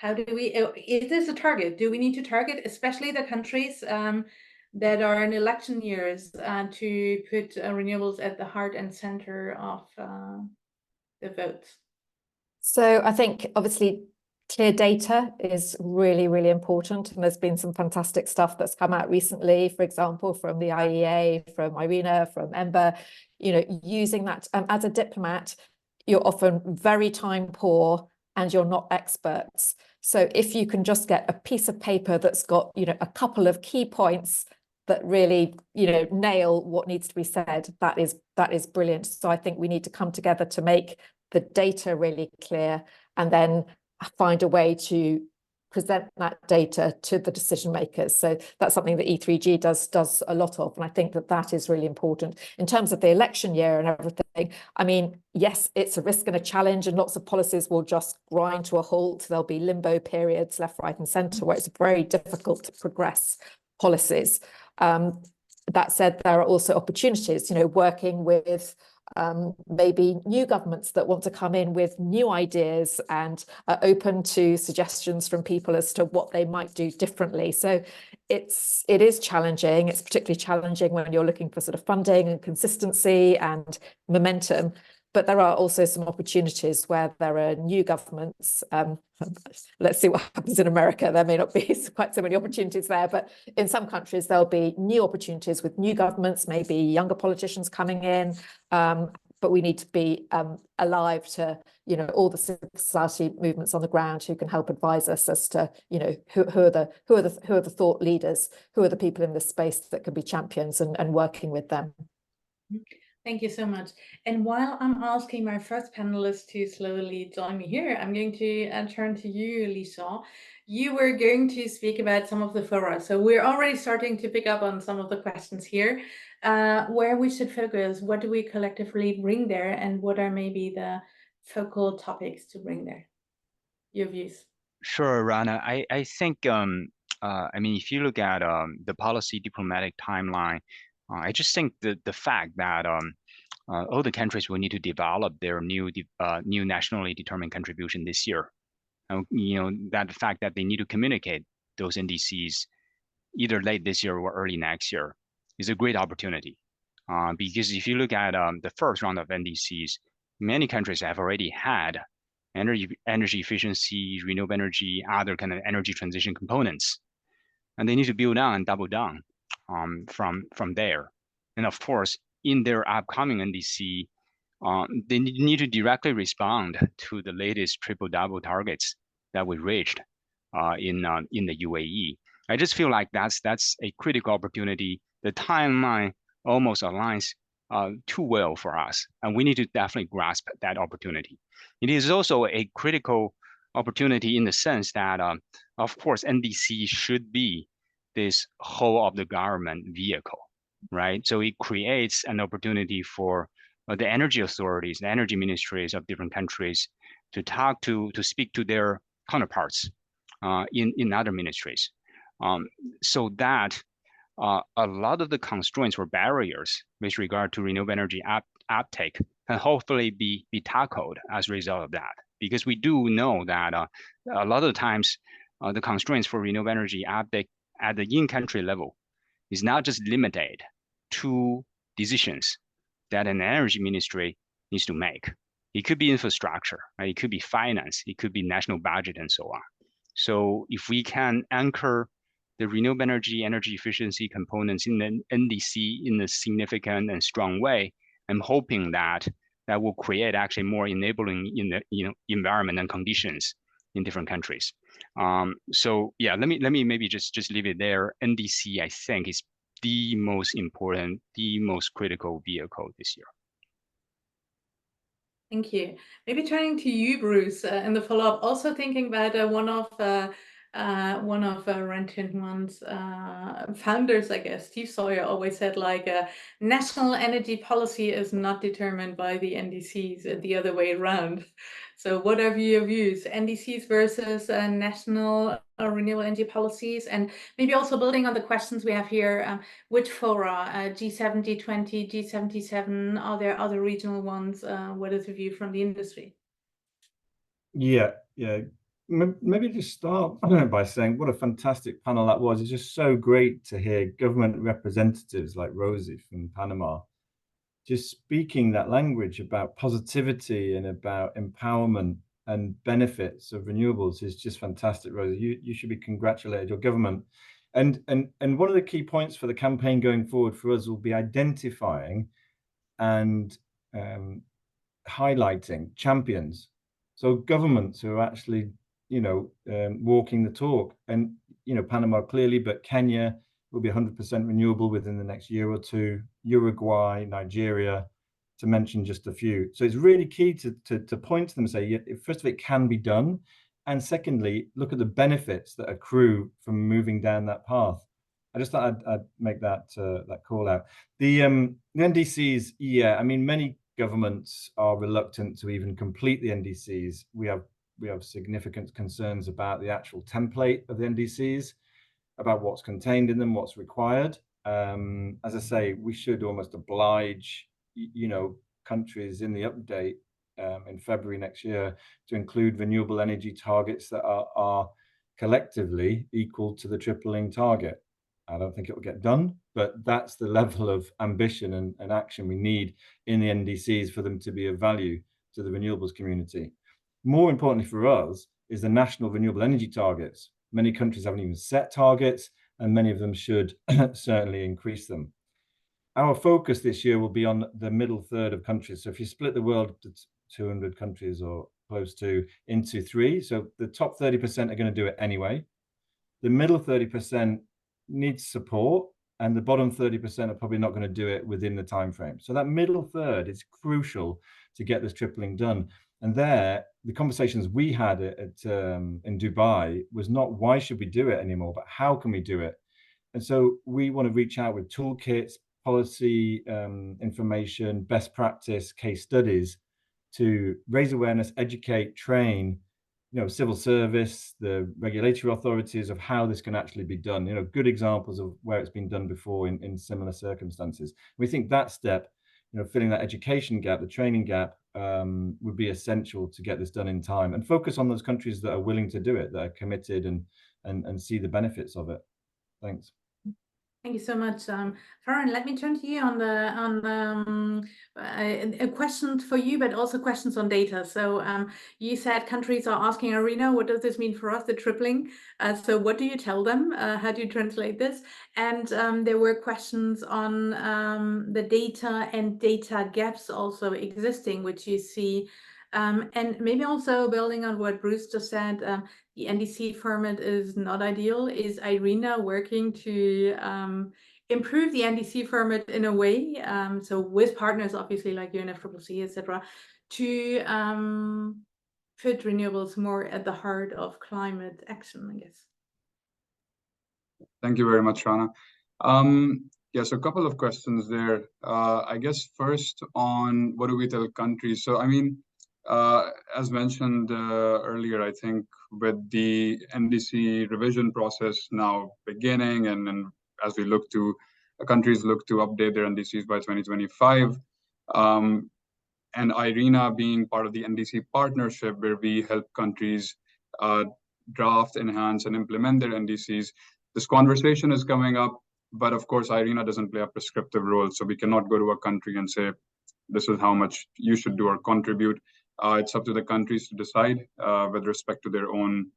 is this a target? Do we need to target especially the countries that are in election years to put renewables at the heart and center of the votes? So I think obviously clear data is really, really important. And there's been some fantastic stuff that's come out recently, for example, from the IEA, from IRENA, from EMBA, you know, using that as a diplomat, you're often very time poor and you're not experts. So if you can just get a piece of paper that's got, you know, a couple of key points that really, you know, nail what needs to be said, that is brilliant. So I think we need to come together to make the data really clear and then find a way to present that data to the decision makers. So that's something that E3G does a lot of, and I think that is really important. In terms of the election year and everything, I mean, yes, it's a risk and a challenge, and lots of policies will just grind to a halt. There'll be limbo periods left, right and centre where it's very difficult to progress policies. That said, there are also opportunities, you know, working with maybe new governments that want to come in with new ideas and are open to suggestions from people as to what they might do differently. So it is challenging. It's particularly challenging when you're looking for sort of funding and consistency and momentum. But there are also some opportunities where there are new governments. Let's see what happens in America. There may not be quite so many opportunities there, but in some countries there'll be new opportunities with new governments, maybe younger politicians coming in. But we need to be alive to, all the civil society movements on the ground who can help advise us as to, who are the thought leaders, who are the people in this space that can be champions, and working with them. Thank you so much. And while I'm asking my first panelist to slowly join me here, I'm going to turn to you, Lisa. You were going to speak about some of the fora. So we're already starting to pick up on some of the questions here, where we should focus, what do we collectively bring there, and what are maybe the focal topics to bring there? Your views. Sure, Rana. I think, I mean, if you look at the policy diplomatic timeline, I just think the fact that all the countries will need to develop their new nationally determined contribution this year. That fact that they need to communicate those NDCs either late this year or early next year is a great opportunity. Because if you look at the first round of NDCs, many countries have already had energy efficiency, renewable energy, other kind of energy transition components, and they need to build on and double down from there. And of course, in their upcoming NDC, they need to directly respond to the latest triple-double targets that we reached in the UAE. I just feel like that's a critical opportunity. The timeline almost aligns too well for us, and we need to definitely grasp that opportunity. It is also a critical opportunity in the sense that, of course, NDC should be this whole of the government vehicle, right? So it creates an opportunity for the energy authorities, the energy ministries of different countries to speak to their counterparts in other ministries, so that a lot of the constraints or barriers with regard to renewable energy uptake can hopefully be tackled as a result of that. Because we do know that a lot of times the constraints for renewable energy uptake at the in-country level is not just limited to decisions that an energy ministry needs to make. It could be infrastructure, right? It could be finance, it could be national budget, and so on. So if we can anchor the renewable energy efficiency components in the NDC in a significant and strong way, I'm hoping that will create actually more enabling in the environment and conditions in different countries. So yeah, let me maybe just leave it there. NDC, I think, is the most important, the most critical vehicle this year. Thank you. Maybe turning to you, Bruce, in the follow-up, also thinking about one of REN21's founders, I guess, Steve Sawyer, always said, like, national energy policy is not determined by the NDCs, the other way around. So what are your views, NDCs versus national renewable energy policies? And maybe also building on the questions we have here, which fora, G7, G20, G77, are there other regional ones? What is the view from the industry? Yeah. Maybe just start by saying what a fantastic panel that was. It's just so great to hear government representatives like Rosie from Panama just speaking that language about positivity and about empowerment and benefits of renewables is just fantastic, Rosie. You should be congratulated, your government. And one of the key points for the campaign going forward for us will be identifying and highlighting champions. So governments who are actually, walking the talk. And, Panama clearly, but Kenya will be 100% renewable within the next year or two, Uruguay, Nigeria, to mention just a few. So it's really key to point to them and say, first of all, it can be done. And secondly, look at the benefits that accrue from moving down that path. I just thought I'd make that call out. The NDCs, yeah, I mean, many governments are reluctant to even complete the NDCs. We have significant concerns about the actual template of the NDCs, about what's contained in them, what's required. As I say, we should almost oblige, countries in the update in February next year to include renewable energy targets that are collectively equal to the tripling target. I don't think it will get done, but that's the level of ambition and action we need in the NDCs for them to be of value to the renewables community. More importantly for us is the national renewable energy targets. Many countries haven't even set targets, and many of them should certainly increase them. Our focus this year will be on the middle third of countries. So if you split the world to 200 countries or close to into 3, so the top 30% are going to do it anyway. The middle 30% needs support, and the bottom 30% are probably not going to do it within the time frame. So that middle third is crucial to get this tripling done. And there, the conversations we had in Dubai was not why should we do it anymore, but how can we do it? And so we want to reach out with toolkits, policy information, best practice, case studies to raise awareness, educate, train, civil service, the regulatory authorities of how this can actually be done. Good examples of where it's been done before in similar circumstances. We think that step, filling that education gap, the training gap, would be essential to get this done in time and focus on those countries that are willing to do it, that are committed and see the benefits of it. Thanks. Thank you so much, Farhan. Let me turn to you on a question for you, but also questions on data. So you said countries are asking Arena, what does this mean for us, the tripling? So what do you tell them? How do you translate this? And there were questions on the data and data gaps also existing, which you see. And maybe also building on what Bruce just said, the NDC format is not ideal. Is IRENA working to improve the NDC format in a way, so with partners obviously like UNFCCC, etc., to put renewables more at the heart of climate action, I guess? Thank you very much, Rana. Yes, a couple of questions there. I guess first on what do we tell countries? So, I mean, as mentioned earlier, I think with the NDC revision process now beginning, and as we look to countries look to update their NDCs by 2025, and IRENA being part of the NDC partnership where we help countries draft, enhance, and implement their NDCs, this conversation is coming up. But of course, IRENA doesn't play a prescriptive role, so we cannot go to a country and say, this is how much you should do or contribute. It's up to the countries to decide with respect to their own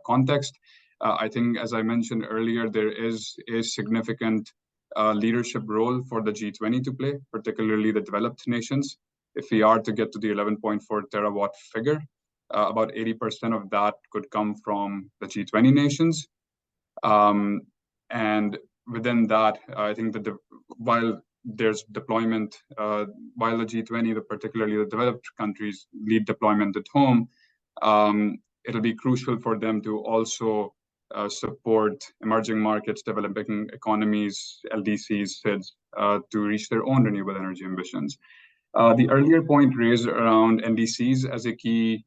context. I think, as I mentioned earlier, there is a significant leadership role for the G20 to play, particularly the developed nations. If we are to get to the 11.4 terawatt figure, about 80% of that could come from the G20 nations. And within that, I think that while there's deployment, while the G20, particularly the developed countries, lead deployment at home, it'll be crucial for them to also support emerging markets, developing economies, LDCs, SIDS, to reach their own renewable energy ambitions. The earlier point raised around NDCs as a key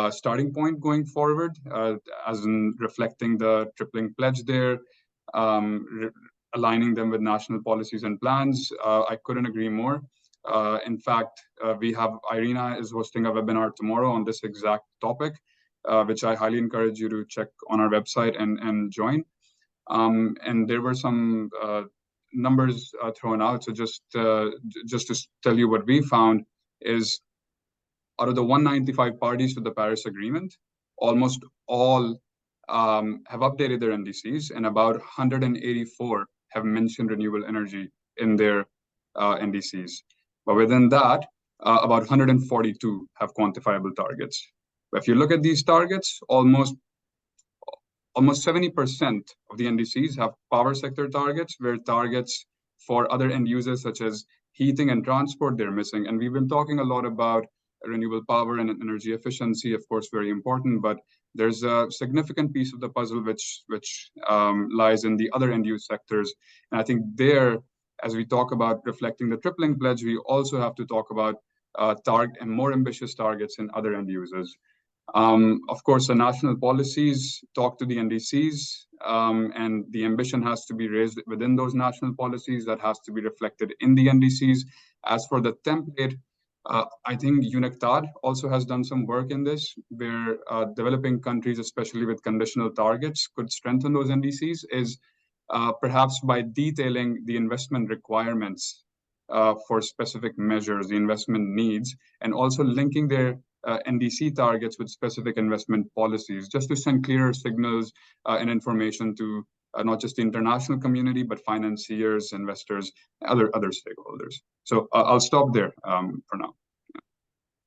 starting point going forward, as in reflecting the tripling pledge there, aligning them with national policies and plans. I couldn't agree more. In fact, IRENA is hosting a webinar tomorrow on this exact topic, which I highly encourage you to check on our website and join. And there were some numbers thrown out. So just to tell you what we found is, out of the 195 parties to the Paris Agreement, almost all have updated their NDCs, and about 184 have mentioned renewable energy in their NDCs. But within that, about 142 have quantifiable targets. But if you look at these targets, almost 70% of the NDCs have power sector targets, where targets for other end users such as heating and transport, they're missing. And we've been talking a lot about renewable power and energy efficiency, of course, very important, but there's a significant piece of the puzzle which lies in the other end use sectors. And I think there, as we talk about reflecting the tripling pledge, we also have to talk about target and more ambitious targets in other end users. Of course, the national policies talk to the NDCs, and the ambition has to be raised within those national policies. That has to be reflected in the NDCs. As for the template, I think UNCTAD also has done some work in this, where developing countries, especially with conditional targets, could strengthen those NDCs, is perhaps by detailing the investment requirements for specific measures, the investment needs, and also linking their NDC targets with specific investment policies, just to send clearer signals and information to not just the international community, but financiers, investors, other stakeholders. So I'll stop there for now.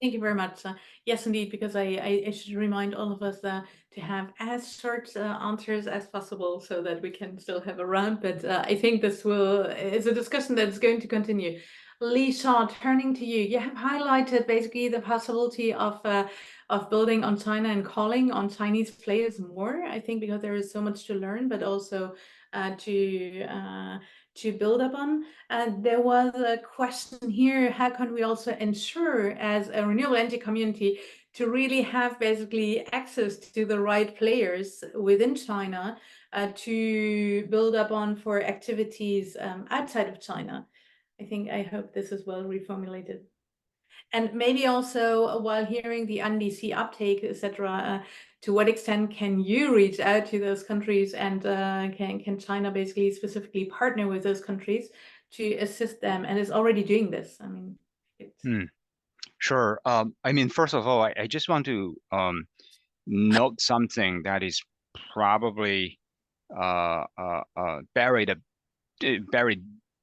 Thank you very much. Yes, indeed, because I should remind all of us to have as short answers as possible so that we can still have a round. But I think this is a discussion that's going to continue. Li Sha, turning to you, you have highlighted basically the possibility of building on China and calling on Chinese players more. I think because there is so much to learn, but also to build upon. There was a question here, how can we also ensure as a renewable energy community to really have basically access to the right players within China to build up on for activities outside of China? I hope this is well reformulated. And maybe also while hearing the NDC uptake, etc., to what extent can you reach out to those countries, and can China basically specifically partner with those countries to assist them, and is already doing this? I mean, Sure. I mean, first of all, I just want to note something that is probably buried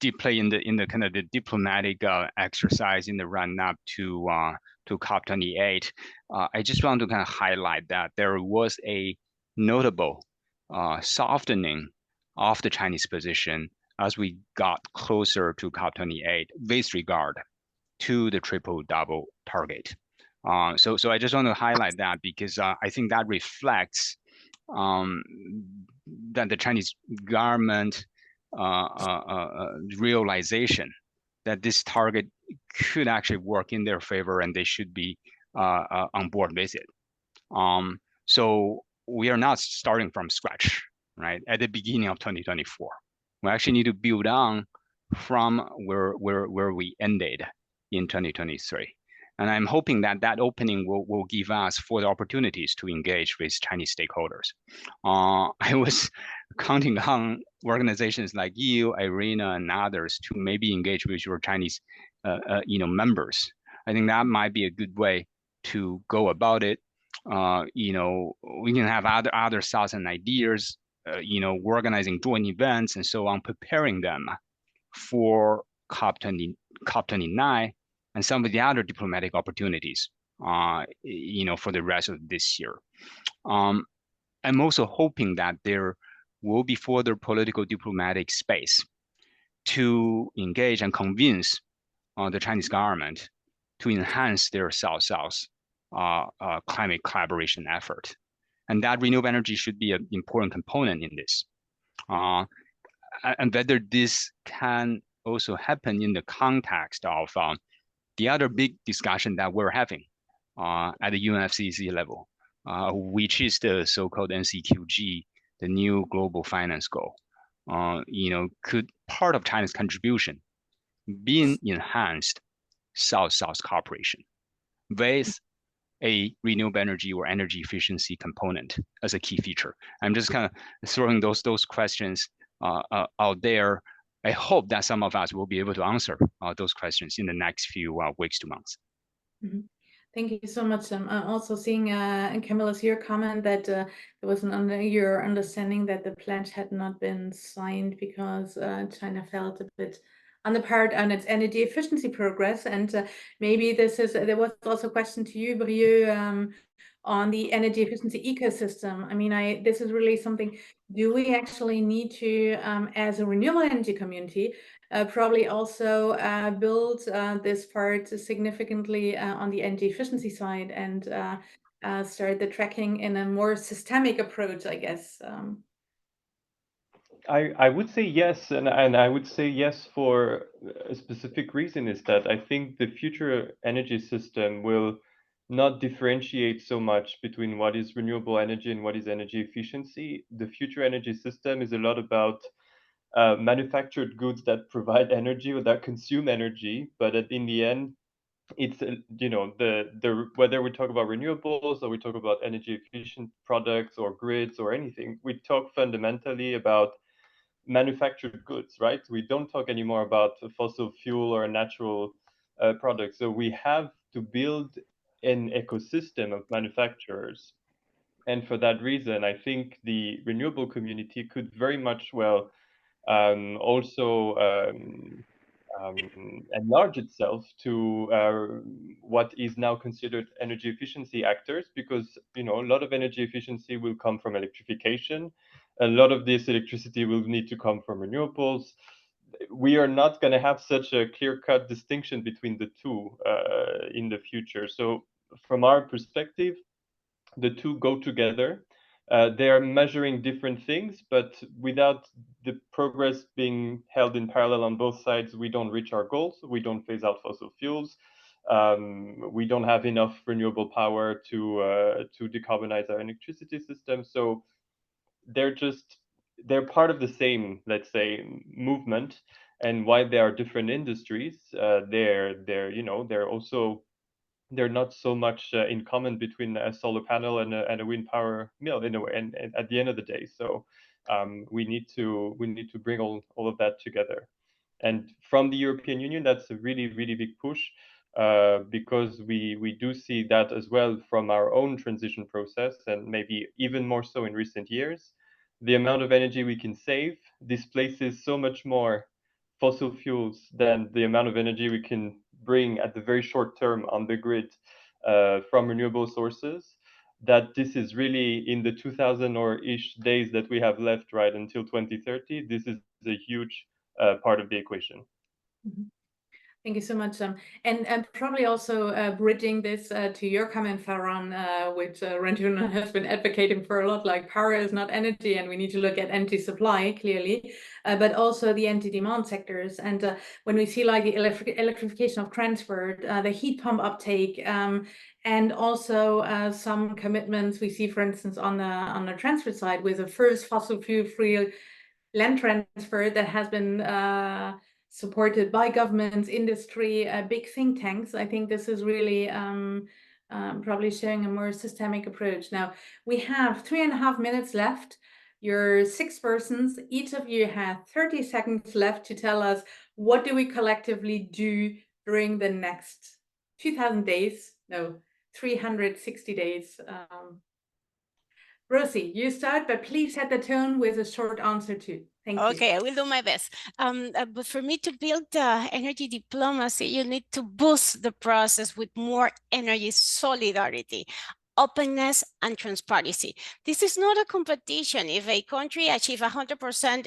deeply in the kind of the diplomatic exercise in the run up to COP28. I just want to kind of highlight that there was a notable softening of the Chinese position as we got closer to COP28 with regard to the triple-double target. So I just want to highlight that because I think that reflects that the Chinese government realization that this target could actually work in their favor and they should be on board with it. So we are not starting from scratch, right? At the beginning of 2024, we actually need to build on from where we ended in 2023. And I'm hoping that that opening will give us further opportunities to engage with Chinese stakeholders. I was counting on organizations like you, IRENA, and others to maybe engage with your Chinese, members. I think that might be a good way to go about it. We can have other thoughts and ideas. Organizing joint events and so on, preparing them for COP29 and some of the other diplomatic opportunities, for the rest of this year. I'm also hoping that there will be further political diplomatic space to engage and convince the Chinese government to enhance their South-South climate collaboration effort. And that renewable energy should be an important component in this. And whether this can also happen in the context of the other big discussion that we're having at the UNFCCC level, which is the so-called NCQG, the new global finance goal. Could part of China's contribution be enhanced South-South cooperation with a renewable energy or energy efficiency component as a key feature? I'm just kind of throwing those questions out there. I hope that some of us will be able to answer those questions in the next few weeks to months. Mm-hmm. Thank you so much. I'm also seeing Camilla's here comment that there was your understanding that the pledge had not been signed because China felt a bit on the part on its energy efficiency progress. And maybe there was also a question to you, Brieux, on the energy efficiency ecosystem. I mean, this is really something, do we actually need to, as a renewable energy community, probably also build this part significantly on the energy efficiency side and start the tracking in a more systemic approach, I guess. I would say yes, and I would say yes for a specific reason, is that I think the future energy system will not differentiate so much between what is renewable energy and what is energy efficiency. The future energy system is a lot about manufactured goods that provide energy or that consume energy, but in the end, it's you know, the whether we talk about renewables or we talk about energy efficient products or grids or anything, we talk fundamentally about manufactured goods, right? We don't talk anymore about a fossil fuel or a natural product. So we have to build an ecosystem of manufacturers. And for that reason, I think the renewable community could very much well also enlarge itself to what is now considered energy efficiency actors, because a lot of energy efficiency will come from electrification. A lot of this electricity will need to come from renewables. We are not going to have such a clear-cut distinction between the two in the future. So from our perspective, the two go together. They are measuring different things, but without the progress being held in parallel on both sides, we don't reach our goals. We don't phase out fossil fuels. We don't have enough renewable power to decarbonize our electricity system. So they're part of the same, let's say, movement. And while they are different industries, they're also not so much in common between a solar panel and a wind power mill in a way, and at the end of the day. So we need to bring all of that together. And from the European Union, that's a really, really big push, because we do see that as well from our own transition process, and maybe even more so in recent years. The amount of energy we can save displaces so much more fossil fuels than the amount of energy we can bring at the very short term on the grid from renewable sources, that this is really, in the 2000 or ish days that we have left right until 2030, this is a huge part of the equation. Mm-hmm. Thank you so much. And probably also bridging this to your comment, Farhan, which RENDezvous has been advocating for a lot, like power is not energy, and we need to look at energy supply, clearly, but also the anti-demand sectors. And when we see like the electrification of transport, the heat pump uptake, and also some commitments we see, for instance, on the transport side, with the first fossil fuel-free land transfer that has been supported by governments, industry, big think tanks. I think this is really probably showing a more systemic approach. Now, we have 3.5 minutes left. You're 6 persons. Each of you have 30 seconds left to tell us, what do we collectively do during the next 2,000 days? No, 360 days. Rosie, you start, but please set the tone with a short answer too. Thank you. Okay, I will do my best. But for me to build energy diplomacy, you need to boost the process with more energy solidarity, openness, and transparency. This is not a competition. If a country achieves 100%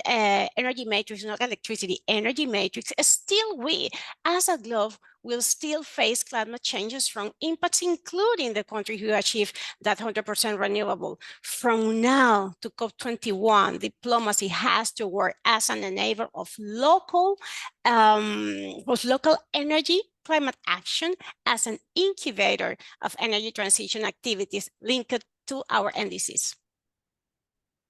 energy matrix, not electricity, energy matrix, still we, as a globe, will still face climate changes from impacts, including the country who achieve that 100% renewable. From now to COP21, diplomacy has to work as an enabler of local energy, climate action, as an incubator of energy transition activities linked to our NDCs.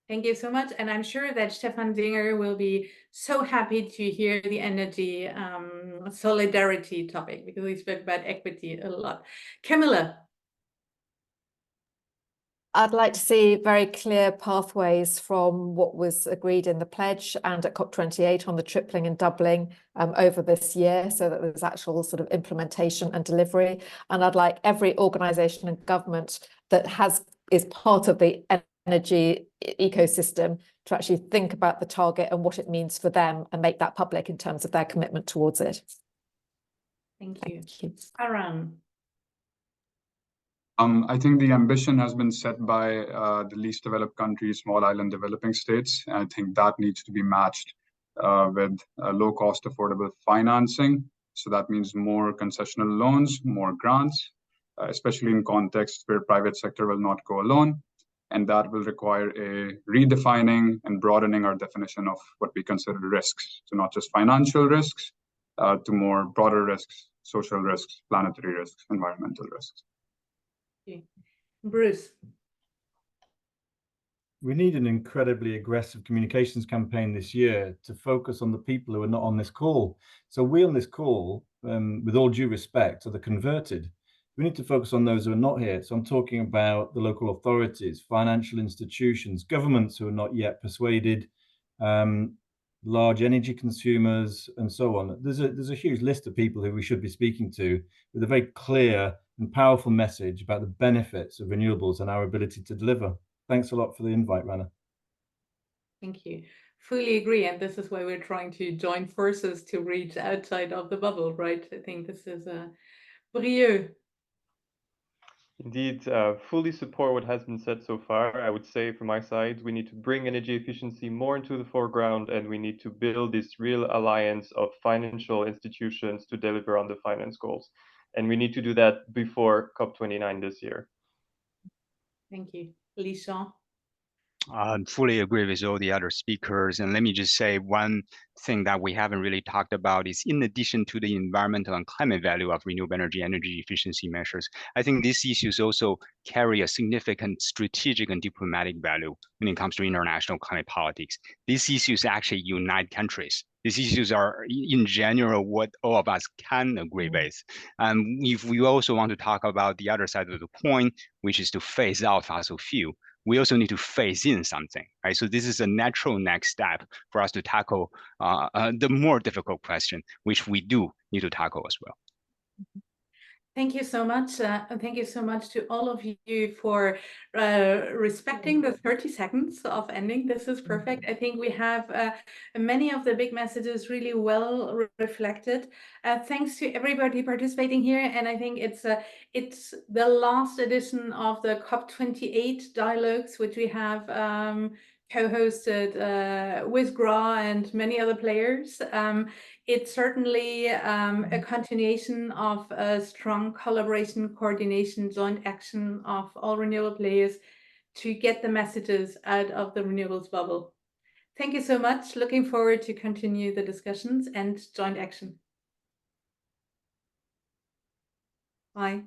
Thank you so much. And I'm sure that Stefan Dinger will be so happy to hear the energy solidarity topic, because we spoke about equity a lot. Camilla. I'd like to see very clear pathways from what was agreed in the pledge and at COP28 on the tripling and doubling over this year, so that there's actual sort of implementation and delivery. And I'd like every organisation and government that is part of the energy ecosystem to actually think about the target and what it means for them, and make that public in terms of their commitment towards it. Thank you. Farhan. I think the ambition has been set by the least developed countries, small island developing states. And I think that needs to be matched with low cost affordable financing. So that means more concessional loans, more grants, especially in contexts where private sector will not go alone. And that will require a redefining and broadening our definition of what we consider risks. So not just financial risks, to more broader risks, social risks, planetary risks, environmental risks. Bruce. we need an incredibly aggressive communications campaign this year to focus on the people who are not on this call. So we on this call, with all due respect, are the converted. We need to focus on those who are not here. So I'm talking about the local authorities, financial institutions, governments who are not yet persuaded, large energy consumers, and so on. There's a huge list of people who we should be speaking to with a very clear and powerful message about the benefits of renewables and our ability to deliver. Thanks a lot for the invite, Rana. Thank you. Fully agree. And this is why we're trying to join forces to reach outside of the bubble, right? I think this is Brieux. Indeed, fully support what has been said so far. I would say from my side, we need to bring energy efficiency more into the foreground, and we need to build this real alliance of financial institutions to deliver on the finance goals. And we need to do that before COP29 this year. Thank you. Lishan. I fully agree with all the other speakers. And let me just say one thing that we haven't really talked about is, in addition to the environmental and climate value of renewable energy efficiency measures, I think these issues also carry a significant strategic and diplomatic value when it comes to international climate politics. These issues actually unite countries. These issues are, in general, what all of us can agree with. And if we also want to talk about the other side of the coin, which is to phase out fossil fuel, we also need to phase in something, right? So this is a natural next step for us to tackle the more difficult question, which we do need to tackle as well. Thank you so much. Thank you so much to all of you for respecting the 30 seconds of ending. This is perfect. I think we have many of the big messages really well reflected. Thanks to everybody participating here. And I think it's the last edition of the COP28 dialogues, which we have co-hosted with GRA and many other players. It's certainly a continuation of a strong collaboration, coordination, joint action of all renewable players to get the messages out of the renewables bubble. Thank you so much. Looking forward to continue the discussions and joint action. Bye.